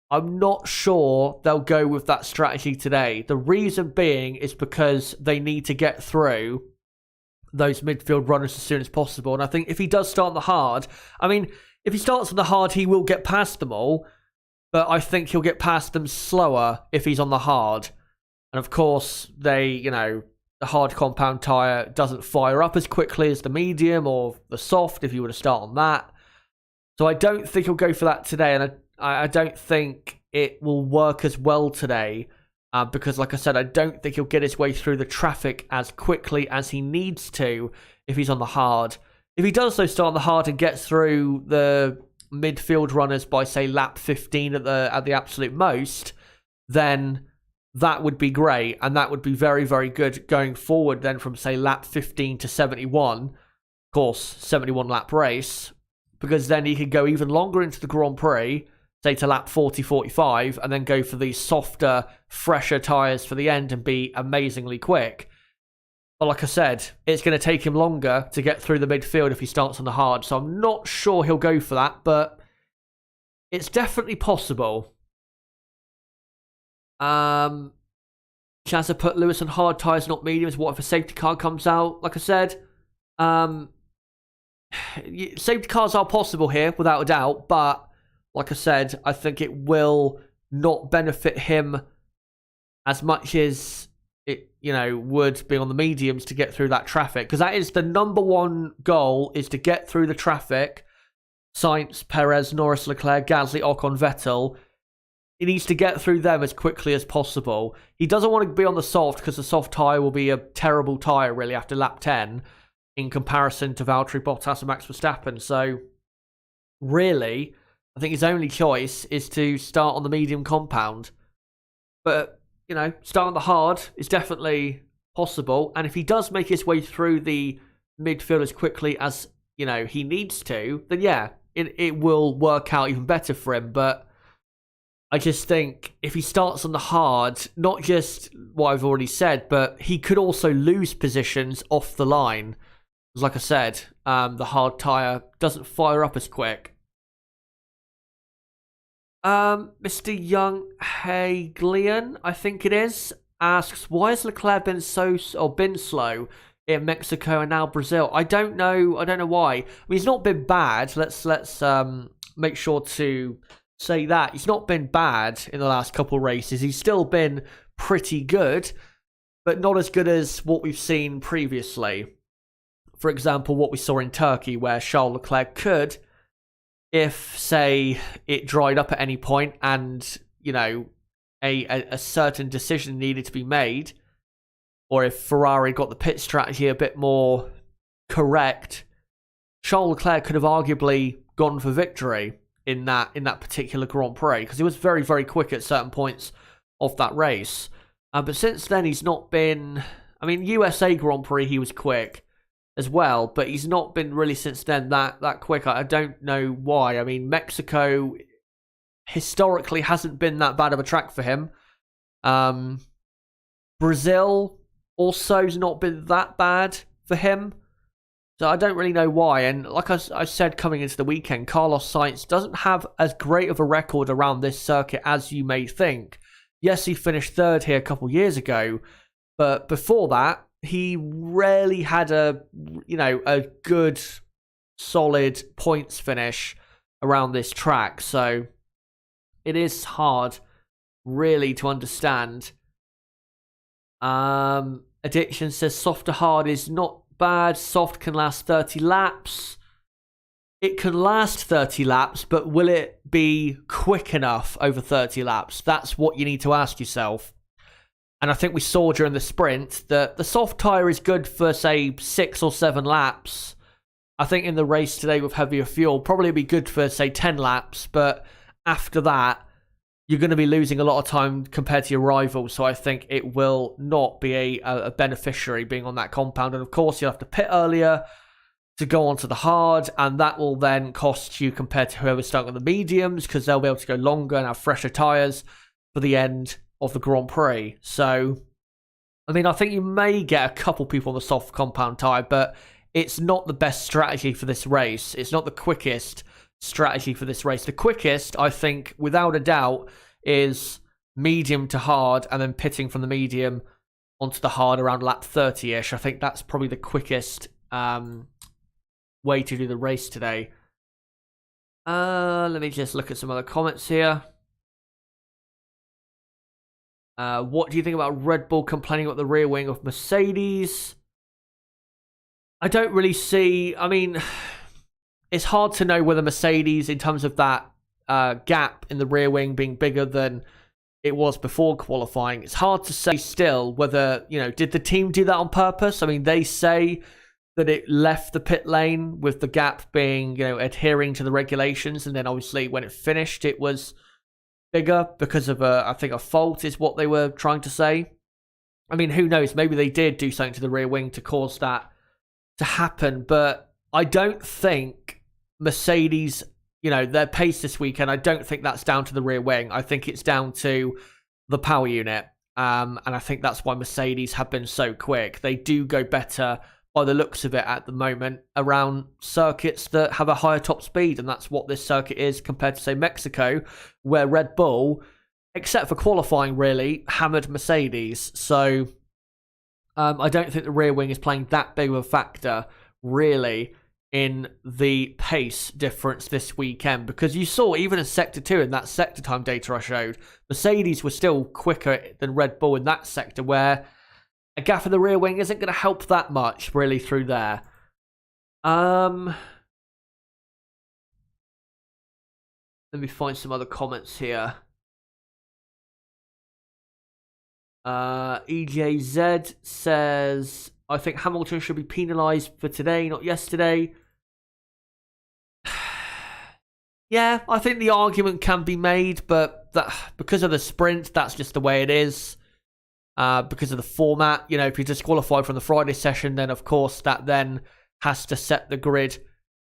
I'm not sure they'll go with that strategy today. The reason being is because they need to get through those midfield runners as soon as possible. And I think if he does start on the hard, if he starts on the hard, he will get past them all. But I think he'll get past them slower if he's on the hard. And of course, the hard compound tyre doesn't fire up as quickly as the medium or the soft if you were to start on that. So I don't think he'll go for that today. And I don't think it will work as well today. Because, like I said, I don't think he'll get his way through the traffic as quickly as he needs to if he's on the hard. If he does, though, start on the hard and gets through the midfield runners by, say, lap 15 at the absolute most, then that would be great. And that would be very, very good going forward then from, say, lap 15 to 71. Of course, 71-lap race. Because then he could go even longer into the Grand Prix, say to lap 40, 45, and then go for these softer, fresher tyres for the end and be amazingly quick. But like I said, it's going to take him longer to get through the midfield if he starts on the hard, so I'm not sure he'll go for that, but it's definitely possible. Chance to put Lewis on hard tyres, not mediums. What if a safety car comes out? Like I said, safety cars are possible here, without a doubt, but like I said, I think it will not benefit him as much as it, would be on the mediums to get through that traffic. Because that is the number one goal, is to get through the traffic. Sainz, Perez, Norris, Leclerc, Gasly, Ocon, Vettel. He needs to get through them as quickly as possible. He doesn't want to be on the soft because the soft tyre will be a terrible tyre really after lap 10 in comparison to Valtteri Bottas and Max Verstappen. So really, I think his only choice is to start on the medium compound. But, start on the hard is definitely possible. And if he does make his way through the midfield as quickly as, he needs to, then yeah, it will work out even better for him. But I just think if he starts on the hard, not just what I've already said, but he could also lose positions off the line. Because like I said, the hard tyre doesn't fire up as quick. Mr. Young Haglian, I think it is, asks, why has Leclerc been slow in Mexico and now Brazil? I don't know why. He's not been bad. Let's make sure to say that. He's not been bad in the last couple of races. He's still been pretty good, but not as good as what we've seen previously. For example, what we saw in Turkey, where Charles Leclerc could, if, say, it dried up at any point and, a certain decision needed to be made, or if Ferrari got the pit strategy a bit more correct, Charles Leclerc could have arguably gone for victory in that particular Grand Prix, because he was very, very quick at certain points of that race. But since then, he's not been... USA Grand Prix, he was quick as well, but he's not been really since then that quick. I don't know why. Mexico historically hasn't been that bad of a track for him. Brazil also has not been that bad for him, so I don't really know why. And like I said coming into the weekend, Carlos Sainz doesn't have as great of a record around this circuit as you may think. Yes, he finished third here a couple years ago, but before that, he rarely had a good, solid points finish around this track. So it is hard, really, to understand. Addiction says soft to hard is not bad. Soft can last 30 laps. It can last 30 laps, but will it be quick enough over 30 laps? That's what you need to ask yourself. And I think we saw during the sprint that the soft tyre is good for, say, 6 or 7 laps. I think in the race today with heavier fuel, probably be good for, say, 10 laps. But after that, you're going to be losing a lot of time compared to your rivals. So I think it will not be a beneficiary being on that compound. And of course, you'll have to pit earlier to go onto the hard, and that will then cost you compared to whoever's starting on the mediums, because they'll be able to go longer and have fresher tyres for the end of the Grand Prix. So, I mean, I think you may get a couple people on the soft compound tyre, but it's not the best strategy for this race. It's not the quickest strategy for this race. The quickest, I think, without a doubt, is medium to hard, and then pitting from the medium onto the hard around lap 30-ish. I think that's probably the quickest way to do the race today. Let me just look at some other comments here. What do you think about Red Bull complaining about the rear wing of Mercedes? I don't really see... I mean, it's hard to know whether Mercedes, in terms of that gap in the rear wing being bigger than it was before qualifying, it's hard to say still whether, did the team do that on purpose? I mean, they say that it left the pit lane with the gap being, adhering to the regulations, and then obviously when it finished, it was bigger because of I think a fault is what they were trying to say. I mean, who knows? Maybe they did do something to the rear wing to cause that to happen, but I don't think Mercedes, their pace this weekend, I don't think that's down to the rear wing. I think it's down to the power unit, and I think that's why Mercedes have been so quick. They do go better by the looks of it at the moment around circuits that have a higher top speed, and that's what this circuit is compared to, say, Mexico, where Red Bull, except for qualifying, really hammered Mercedes. So I don't think the rear wing is playing that big of a factor, really, in the pace difference this weekend, because you saw even in Sector 2, in that sector time data I showed, Mercedes was still quicker than Red Bull in that sector, where a gap in the rear wing isn't going to help that much, really, through there. Let me find some other comments here. EJZ says, I think Hamilton should be penalised for today, not yesterday. Yeah, I think the argument can be made, but because of the sprint, that's just the way it is. Because of the format, if you disqualify from the Friday session, then of course that then has to set the grid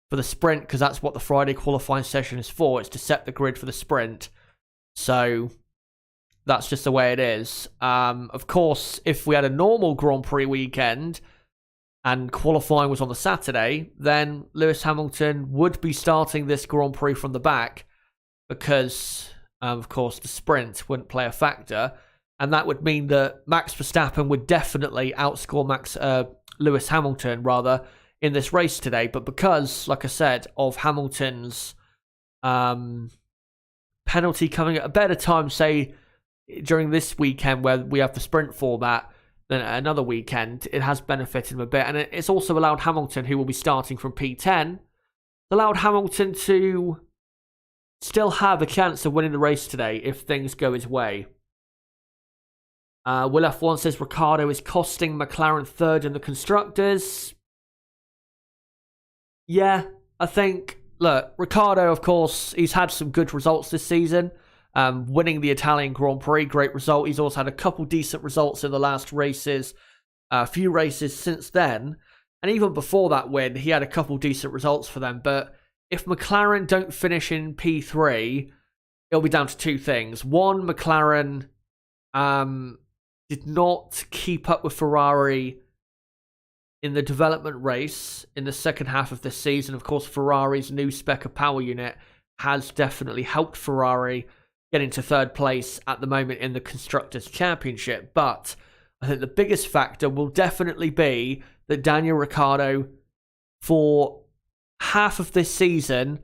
for the sprint, because that's what the Friday qualifying session is for. It's to set the grid for the sprint. So that's just the way it is. Of course, if we had a normal Grand Prix weekend and qualifying was on the Saturday, then Lewis Hamilton would be starting this Grand Prix from the back, because, of course, the sprint wouldn't play a factor. And that would mean that Max Verstappen would definitely outscore Lewis Hamilton, rather, in this race today. But because, like I said, of Hamilton's penalty coming at a better time, say, during this weekend where we have the sprint format, than another weekend, it has benefited him a bit. And it's also allowed Hamilton, who will be starting from P10, allowed Hamilton to still have a chance of winning the race today if things go his way. Will F1 says Ricciardo is costing McLaren third in the Constructors. Yeah, I think, look, Ricciardo, of course, he's had some good results this season. Winning the Italian Grand Prix, great result. He's also had a couple decent results in the last races, a few races since then. And even before that win, he had a couple decent results for them. But if McLaren don't finish in P3, it'll be down to two things. One, McLaren did not keep up with Ferrari in the development race in the second half of this season. Of course, Ferrari's new spec of power unit has definitely helped Ferrari get into third place at the moment in the Constructors' Championship. But I think the biggest factor will definitely be that Daniel Ricciardo, for half of this season,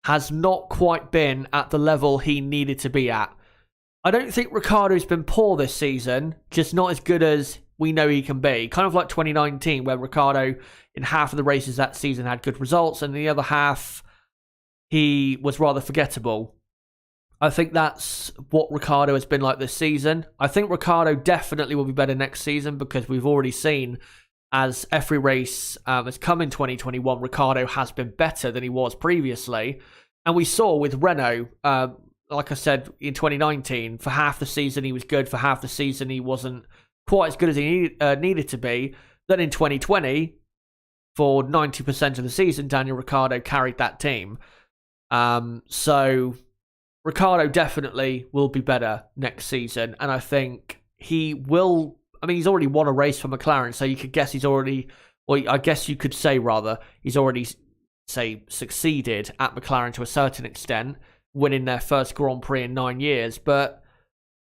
has not quite been at the level he needed to be at. I don't think Ricciardo's been poor this season, just not as good as we know he can be. Kind of like 2019, where Ricciardo, in half of the races that season, had good results, and in the other half, he was rather forgettable. I think that's what Ricciardo has been like this season. I think Ricciardo definitely will be better next season, because we've already seen, as every race has come in 2021, Ricciardo has been better than he was previously. And we saw with Renault, like I said, in 2019, for half the season he was good, for half the season he wasn't quite as good as he needed to be. Then in 2020, for 90% of the season, Daniel Ricciardo carried that team. So Ricciardo definitely will be better next season, and I think he will. I mean, he's already won a race for McLaren, so you could guess he's already, or I guess you could say rather, he's already, say, succeeded at McLaren to a certain extent, winning their first Grand Prix in 9 years. But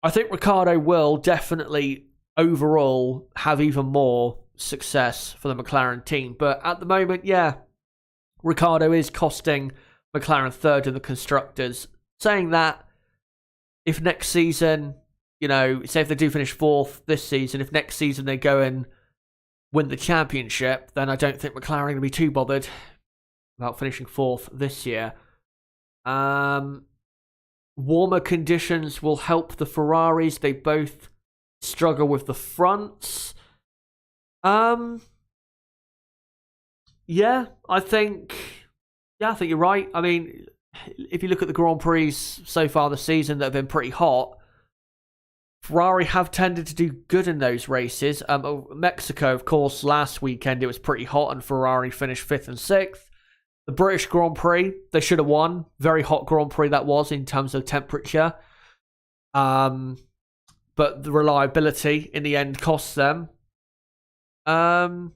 I think Ricciardo will definitely overall have even more success for the McLaren team. But at the moment, yeah, Ricciardo is costing McLaren third in the Constructors. Saying that, if next season, you know, say if they do finish fourth this season, if next season they go and win the championship, then I don't think McLaren are going to be too bothered about finishing fourth this year. Warmer conditions will help the Ferraris. They both struggle with the fronts. Yeah, I think you're right. I mean, if you look at the Grand Prix so far this season that have been pretty hot, Ferrari have tended to do good in those races. Mexico, of course, last weekend it was pretty hot and Ferrari finished 5th and 6th. The British Grand Prix, they should have won. Very hot Grand Prix that was in terms of temperature. But the reliability in the end cost them. So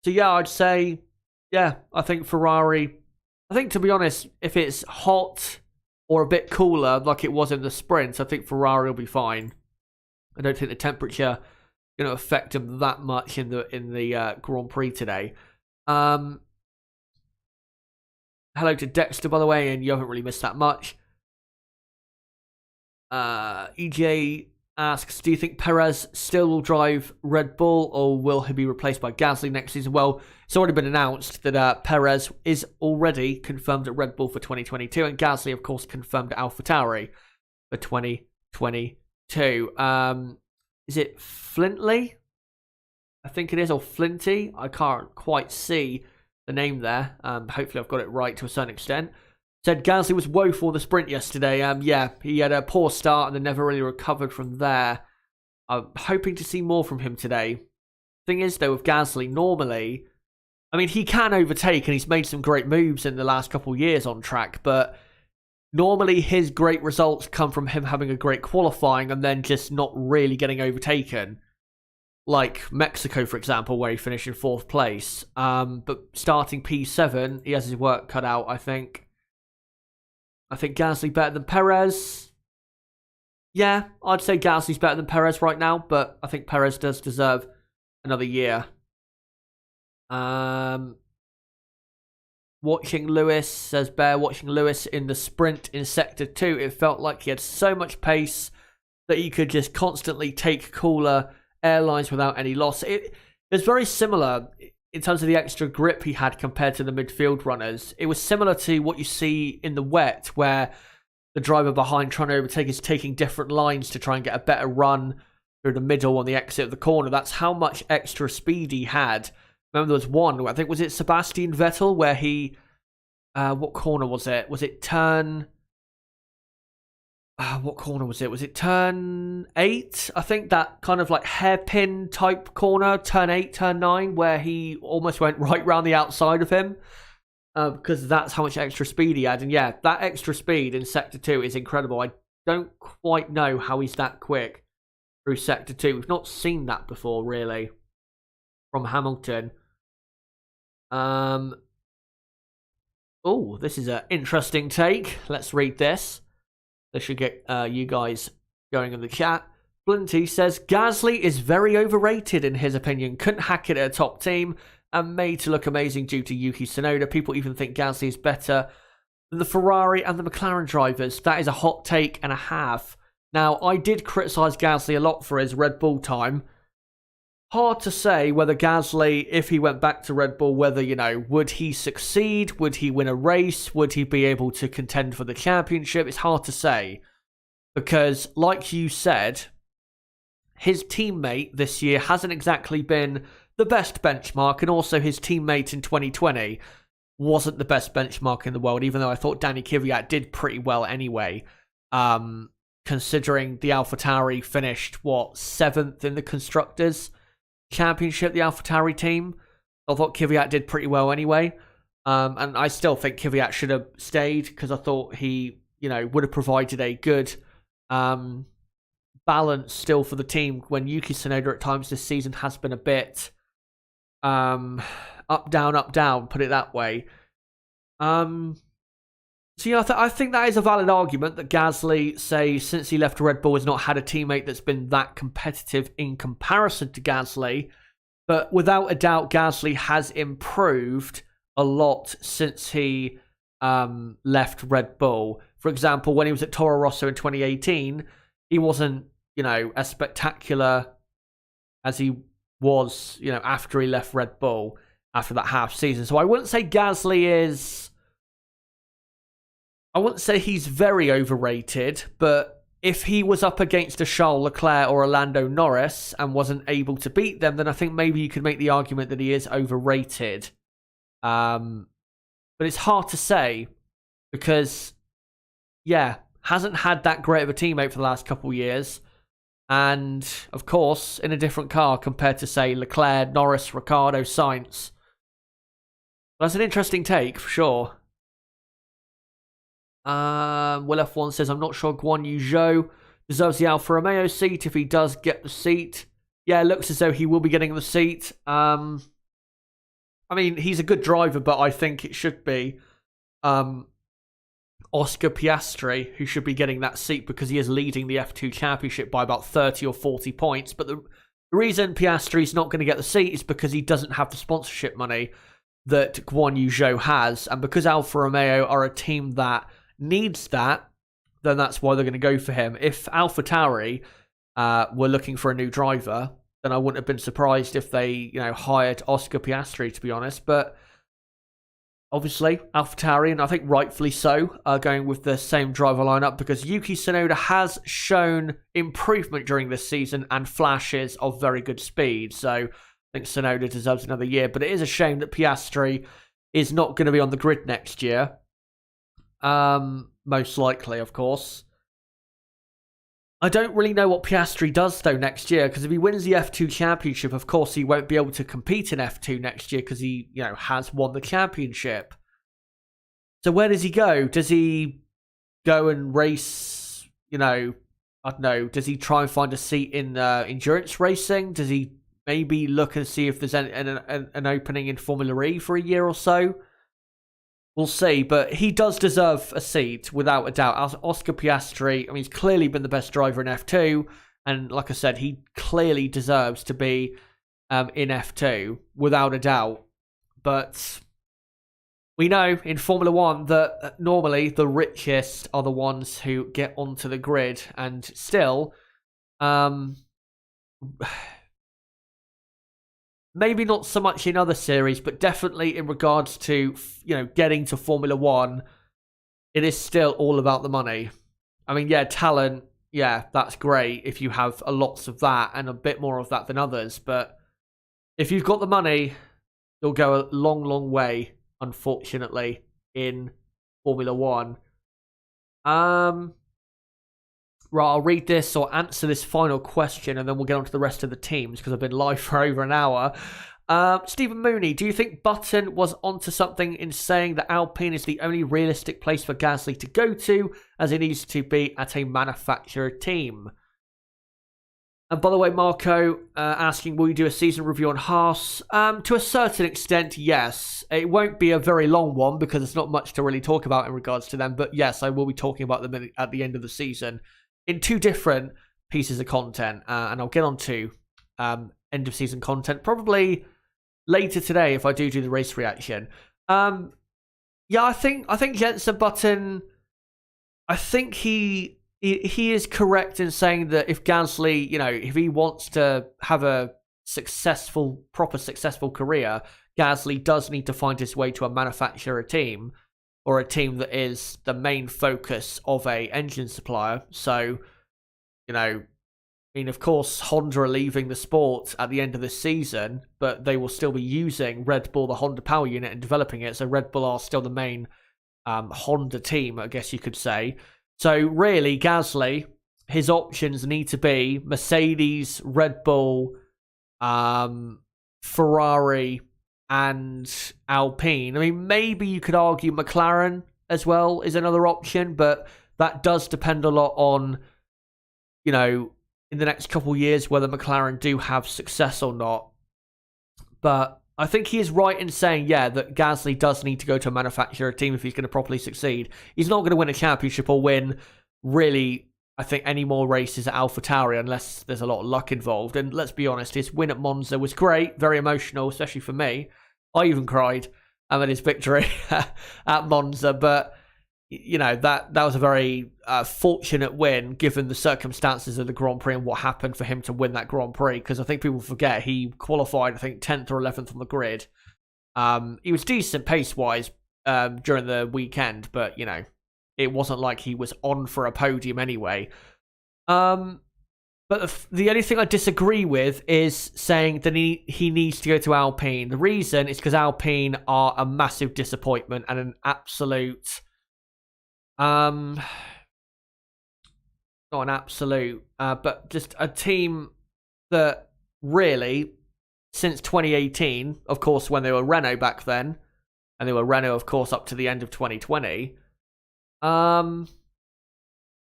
yeah, I'd say, yeah, I think Ferrari, I think to be honest, if it's hot or a bit cooler like it was in the sprint, I think Ferrari will be fine. I don't think the temperature going to affect them that much in the Grand Prix today. Hello to Dexter, by the way, and you haven't really missed that much. EJ asks, do you think Perez still will drive Red Bull, or will he be replaced by Gasly next season? Well, it's already been announced that Perez is already confirmed at Red Bull for 2022, and Gasly, of course, confirmed at AlphaTauri for 2022. Is it Flintley? I think it is, or Flinty. I can't quite see the name there. Hopefully I've got it right to a certain extent. Said Gasly was woeful in the sprint yesterday. Yeah, he had a poor start and then never really recovered from there. I'm hoping to see more from him today. Thing is, though, with Gasly, normally, I mean, he can overtake and he's made some great moves in the last couple of years on track, but normally his great results come from him having a great qualifying and then just not really getting overtaken. Like Mexico, for example, where he finished in 4th place. But starting P7, he has his work cut out, I think. I think Gasly better than Perez. Yeah, I'd say Gasly's better than Perez right now, but I think Perez does deserve another year. Watching Lewis, says Bear, watching Lewis in the sprint in Sector 2, it felt like he had so much pace that he could just constantly take cooler airlines without any loss. It's very similar in terms of the extra grip he had compared to the midfield runners. It was similar to what you see in the wet, where the driver behind trying to overtake is taking different lines to try and get a better run through the middle on the exit of the corner. That's how much extra speed he had. Remember there was one, I think, was it Sebastian Vettel, where he, what corner was it? Was it turn... what corner was it? Was it turn 8? I think that kind of like hairpin type corner, turn 8, turn 9, where he almost went right round the outside of him, because that's how much extra speed he had. And yeah, that extra speed in Sector 2 is incredible. I don't quite know how he's that quick through Sector 2. We've not seen that before, really, from Hamilton. Oh, this is an interesting take. Let's read this. This should get you guys going in the chat. Flinty says, Gasly is very overrated in his opinion. Couldn't hack it at a top team and made to look amazing due to Yuki Tsunoda. People even think Gasly is better than the Ferrari and the McLaren drivers. That is a hot take and a half. Now, I did criticise Gasly a lot for his Red Bull time. hard to say whether Gasly, if he went back to Red Bull, whether, would he succeed? Would he win a race? Would he be able to contend for the championship? It's hard to say because, like you said, his teammate this year hasn't exactly been the best benchmark, and also his teammate in 2020 wasn't the best benchmark in the world, even though I thought Danny Kvyat did pretty well anyway. Considering the AlphaTauri finished, 7th in the Constructors' Championship, the AlphaTauri team. I thought Kvyat did pretty well anyway. And I still think Kvyat should have stayed because I thought he, would have provided a good balance still for the team when Yuki Tsunoda at times this season has been a bit up, down, put it that way. So, I think that is a valid argument that Gasly, say, since he left Red Bull, has not had a teammate that's been that competitive in comparison to Gasly. But without a doubt, Gasly has improved a lot since he left Red Bull. For example, when he was at Toro Rosso in 2018, he wasn't, as spectacular as he was, after he left Red Bull after that half season. So I wouldn't say Gasly is... I wouldn't say he's very overrated, but if he was up against a Charles Leclerc or a Lando Norris and wasn't able to beat them, then I think maybe you could make the argument that he is overrated. But it's hard to say because, hasn't had that great of a teammate for the last couple of years. And, of course, in a different car compared to, say, Leclerc, Norris, Ricciardo, Sainz. That's an interesting take, for sure. Will F1 says, I'm not sure Guan Yu Zhou deserves the Alfa Romeo seat if he does get the seat. Yeah, it looks as though he will be getting the seat. I mean, he's a good driver, but I think it should be Oscar Piastri who should be getting that seat because he is leading the F2 Championship by about 30 or 40 points. But the reason Piastri's not going to get the seat is because he doesn't have the sponsorship money that Guan Yu Zhou has. And because Alfa Romeo are a team that needs that, then that's why they're going to go for him. If AlphaTauri were looking for a new driver, then I wouldn't have been surprised if they, hired Oscar Piastri, to be honest. But obviously, AlphaTauri, and I think rightfully so, are going with the same driver lineup because Yuki Tsunoda has shown improvement during this season and flashes of very good speed. So I think Tsunoda deserves another year. But it is a shame that Piastri is not going to be on the grid next year. Most likely, of course. I don't really know what Piastri does, though, next year, because if he wins the F2 Championship, of course, he won't be able to compete in F2 next year because he, has won the championship. So where does he go? Does he go and race, I don't know, does he try and find a seat in endurance racing? Does he maybe look and see if there's an opening in Formula E for a year or so? We'll see, but he does deserve a seat, without a doubt. Oscar Piastri, he's clearly been the best driver in F2, and like I said, he clearly deserves to be in F2, without a doubt. But we know in Formula 1 that normally the richest are the ones who get onto the grid, and still, maybe not so much in other series, but definitely in regards to, getting to Formula 1, it is still all about the money. Talent, that's great if you have lots of that and a bit more of that than others. But if you've got the money, you'll go a long, long way, unfortunately, in Formula 1. Right, I'll read this or answer this final question and then we'll get on to the rest of the teams because I've been live for over an hour. Stephen Mooney, do you think Button was onto something in saying that Alpine is the only realistic place for Gasly to go to, as it needs to be at a manufacturer team? And by the way, Marco asking, will you do a season review on Haas? To a certain extent, yes. It won't be a very long one because there's not much to really talk about in regards to them. But yes, I will be talking about them at the end of the season in two different pieces of content. And I'll get on to end of season content probably later today if I do the race reaction. I think Jensen Button, I think he is correct in saying that if Gasly, if he wants to have a proper successful career, Gasly does need to find his way to a manufacturer team, or a team that is the main focus of a engine supplier. So, I mean, of course, Honda are leaving the sport at the end of this season, but they will still be using Red Bull, the Honda power unit, and developing it. So Red Bull are still the main Honda team, I guess you could say. So really, Gasly, his options need to be Mercedes, Red Bull, Ferrari, and Alpine. I mean, maybe you could argue McLaren as well is another option, but that does depend a lot on, in the next couple of years, whether McLaren do have success or not. But I think he is right in saying, that Gasly does need to go to a manufacturer team if he's going to properly succeed. He's not going to win a championship or win, really, I think, any more races at AlphaTauri unless there's a lot of luck involved. And let's be honest, his win at Monza was great, very emotional, especially for me. I even cried at his victory at Monza. But, that was a very fortunate win given the circumstances of the Grand Prix and what happened for him to win that Grand Prix. Because I think people forget he qualified, I think, 10th or 11th on the grid. He was decent pace-wise during the weekend, but, it wasn't like he was on for a podium anyway. But the only thing I disagree with is saying that he needs to go to Alpine. The reason is because Alpine are a massive disappointment and an absolute... not an absolute, but just a team that really, since 2018, of course, when they were Renault back then, and they were Renault, of course, up to the end of 2020,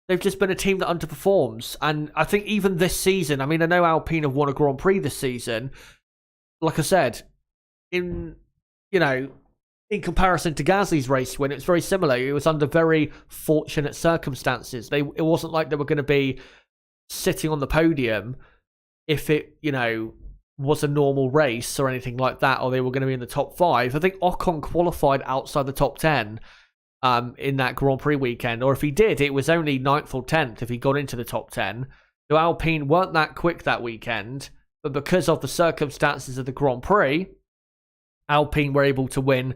they've just been a team that underperforms. And I think even this season, I mean, I know Alpine have won a Grand Prix this season. Like I said, in comparison to Gasly's race win, it's very similar. It was under very fortunate circumstances. It wasn't like they were going to be sitting on the podium if it, was a normal race or anything like that, or they were going to be in the top 5. I think Ocon qualified outside the top 10 in that Grand Prix weekend, or if he did, it was only 9th or 10th if he got into the top 10. So Alpine weren't that quick that weekend, but because of the circumstances of the Grand Prix, Alpine were able to win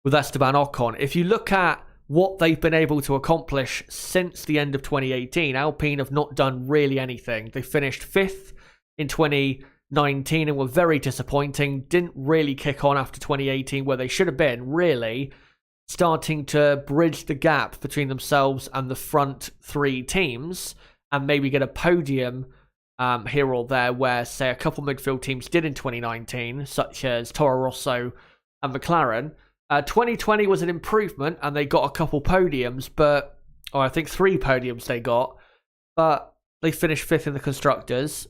with Esteban Ocon. If you look at what they've been able to accomplish since the end of 2018, Alpine have not done really anything. They finished 5th in 2019 and were very disappointing. Didn't really kick on after 2018 where they should have been, really starting to bridge the gap between themselves and the front 3 teams and maybe get a podium here or there where, say, a couple midfield teams did in 2019, such as Toro Rosso and McLaren. 2020 was an improvement and they got a couple podiums, I think 3 podiums they got, but they finished 5th in the Constructors,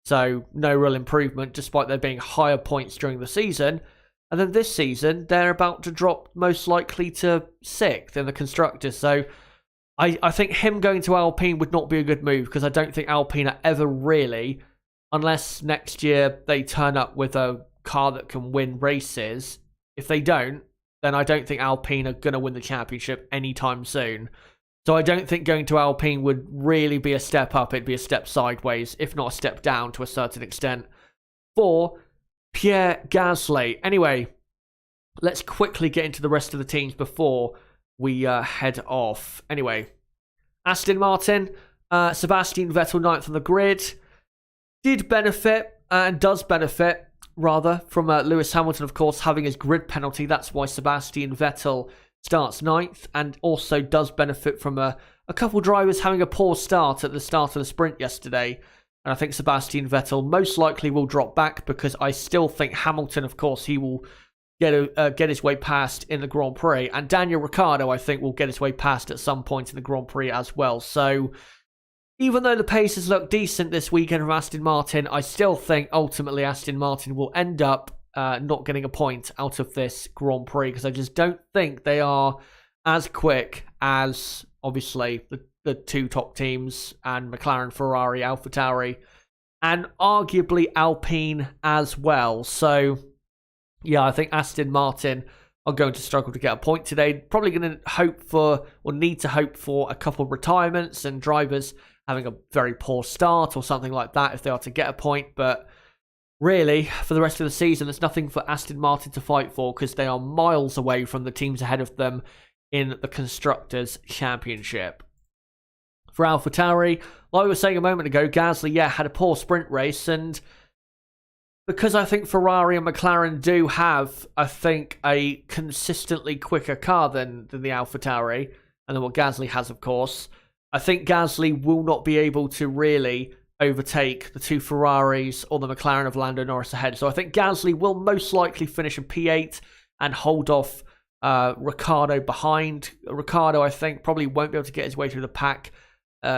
so no real improvement despite there being higher points during the season. And then this season, they're about to drop most likely to 6th in the Constructors. So I think him going to Alpine would not be a good move because I don't think Alpine are ever really, unless next year they turn up with a car that can win races. If they don't, then I don't think Alpine are going to win the championship anytime soon. So I don't think going to Alpine would really be a step up. It'd be a step sideways, if not a step down to a certain extent, for Pierre Gasly. Anyway, let's quickly get into the rest of the teams before we head off. Anyway, Aston Martin, Sebastian Vettel 9th on the grid, did benefit, and does benefit, rather, from Lewis Hamilton, of course, having his grid penalty. That's why Sebastian Vettel starts 9th, and also does benefit from a couple drivers having a poor start at the start of the sprint yesterday. And I think Sebastian Vettel most likely will drop back because I still think Hamilton, of course, he will get his way past in the Grand Prix. And Daniel Ricciardo, I think, will get his way past at some point in the Grand Prix as well. So even though the paces look decent this weekend from Aston Martin, I still think ultimately Aston Martin will end up not getting a point out of this Grand Prix because I just don't think they are as quick as, obviously, the 2 top teams and McLaren, Ferrari, AlphaTauri, and arguably Alpine as well. So, yeah, I think Aston Martin are going to struggle to get a point today. Probably going to hope for, or need to hope for, a couple of retirements and drivers having a very poor start or something like that if they are to get a point. But really, for the rest of the season, there's nothing for Aston Martin to fight for because they are miles away from the teams ahead of them in the Constructors' Championship. For AlphaTauri, like I was saying a moment ago, Gasly, had a poor sprint race, and because I think Ferrari and McLaren do have, I think, a consistently quicker car than the AlphaTauri, and then what Gasly has, of course, I think Gasly will not be able to really overtake the two Ferraris or the McLaren of Lando Norris ahead. So I think Gasly will most likely finish in P8 and hold off Ricciardo behind. Ricciardo, I think, probably won't be able to get his way through the pack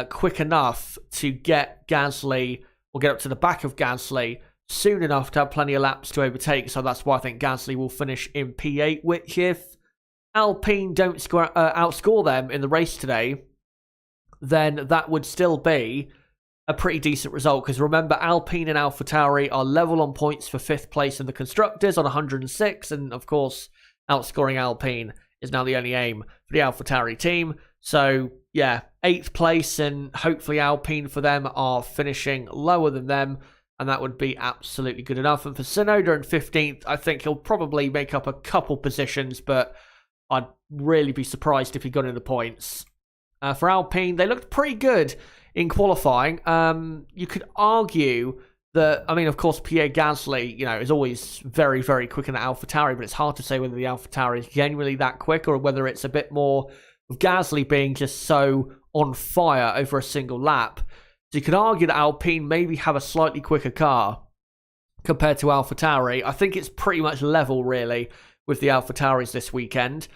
quick enough to get Gasly, or get up to the back of Gasly soon enough to have plenty of laps to overtake. So that's why I think Gasly will finish in P8, which if Alpine don't outscore them in the race today, then that would still be a pretty decent result. Because remember, Alpine and AlphaTauri are level on points for 5th place in the Constructors on 106. And of course, outscoring Alpine is now the only aim for the AlphaTauri team. So yeah, 8th place, and hopefully Alpine for them are finishing lower than them, and that would be absolutely good enough. And for Tsunoda in 15th, I think he'll probably make up a couple positions, but I'd really be surprised if he got in the points. For Alpine, they looked pretty good in qualifying. You could argue that, I mean, of course, Pierre Gasly, is always very, very quick in the AlphaTauri, but it's hard to say whether the AlphaTauri is genuinely that quick or whether it's a bit more of Gasly being just so on fire over a single lap. So you could argue that Alpine maybe have a slightly quicker car compared to AlphaTauri. I think it's pretty much level, really, with the AlphaTauris this weekend.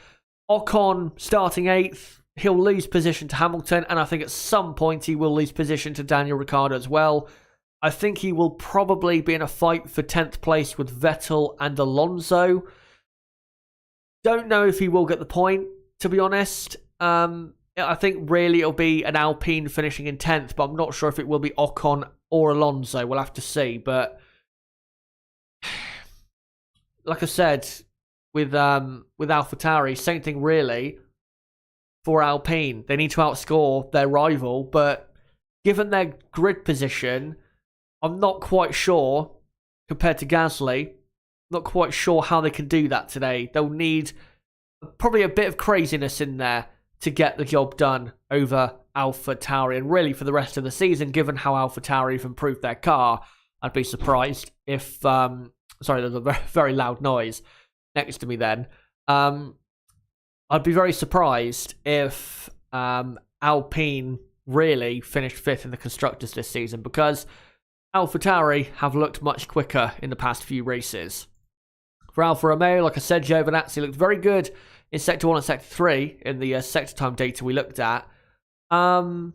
Ocon starting 8th. He'll lose position to Hamilton, and I think at some point he will lose position to Daniel Ricciardo as well. I think he will probably be in a fight for 10th place with Vettel and Alonso. Don't know if he will get the point, to be honest. I think really it'll be an Alpine finishing in 10th, but I'm not sure if it will be Ocon or Alonso. We'll have to see. But like I said, with AlphaTauri, same thing really for Alpine. They need to outscore their rival, but given their grid position, I'm not quite sure, compared to Gasly, not quite sure how they can do that today. They'll need probably a bit of craziness in there to get the job done over AlphaTauri. And really for the rest of the season, given how AlphaTauri have improved their car, I'd be surprised if... sorry, there's a very, very loud noise next to me then. I'd be very surprised if Alpine really finished 5th in the Constructors this season, because AlphaTauri have looked much quicker in the past few races. For Alfa Romeo, like I said, Giovinazzi looked very good in Sector 1 and Sector 3 in the sector time data we looked at. And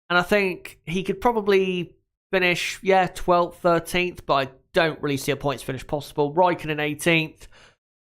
I think he could probably finish, 12th, 13th, but I don't really see a points finish possible. Raikkonen 18th.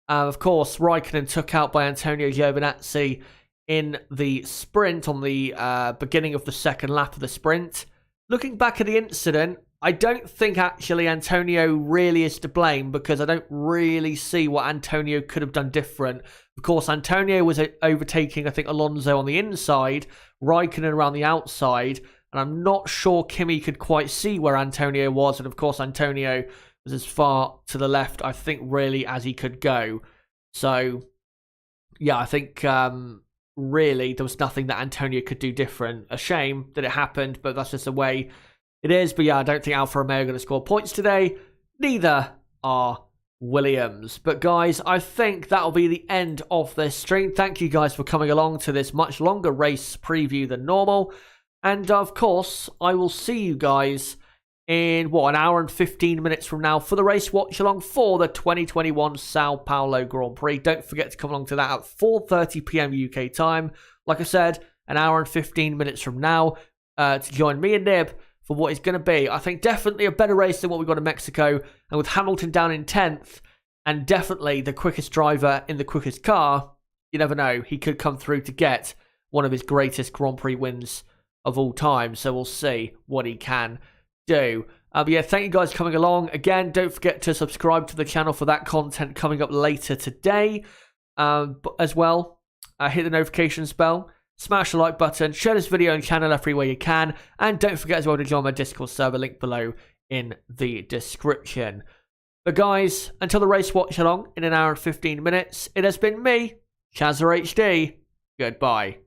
Of course, Raikkonen took out by Antonio Giovinazzi in the sprint on the beginning of the second lap of the sprint. Looking back at the incident, I don't think actually Antonio really is to blame, because I don't really see what Antonio could have done different. Of course, Antonio was overtaking, I think, Alonso on the inside, Raikkonen around the outside, and I'm not sure Kimi could quite see where Antonio was, and of course Antonio was as far to the left, I think, really, as he could go. So, yeah, I think really there was nothing that Antonio could do different. A shame that it happened, but that's just the way it is. But yeah, I don't think Alfa Romeo are going to score points today. Neither are Williams. But guys, I think that'll be the end of this stream. Thank you guys for coming along to this much longer race preview than normal. And of course, I will see you guys in, an hour and 15 minutes from now for the race watch along for the 2021 Sao Paulo Grand Prix. Don't forget to come along to that at 4:30 p.m. UK time. Like I said, an hour and 15 minutes from now to join me and Nib for what is going to be, I think, definitely a better race than what we got in Mexico. And with Hamilton down in 10th, and definitely the quickest driver in the quickest car, you never know, he could come through to get one of his greatest Grand Prix wins of all time. So we'll see what he can do. But yeah, thank you guys for coming along. Again, don't forget to subscribe to the channel for that content coming up later today. As well, hit the notifications bell, smash the like button, share this video and channel everywhere you can, and don't forget as well to join my Discord server, link below in the description. But guys, until the race watch along in an hour and 15 minutes, it has been me, Chazza HD. Goodbye.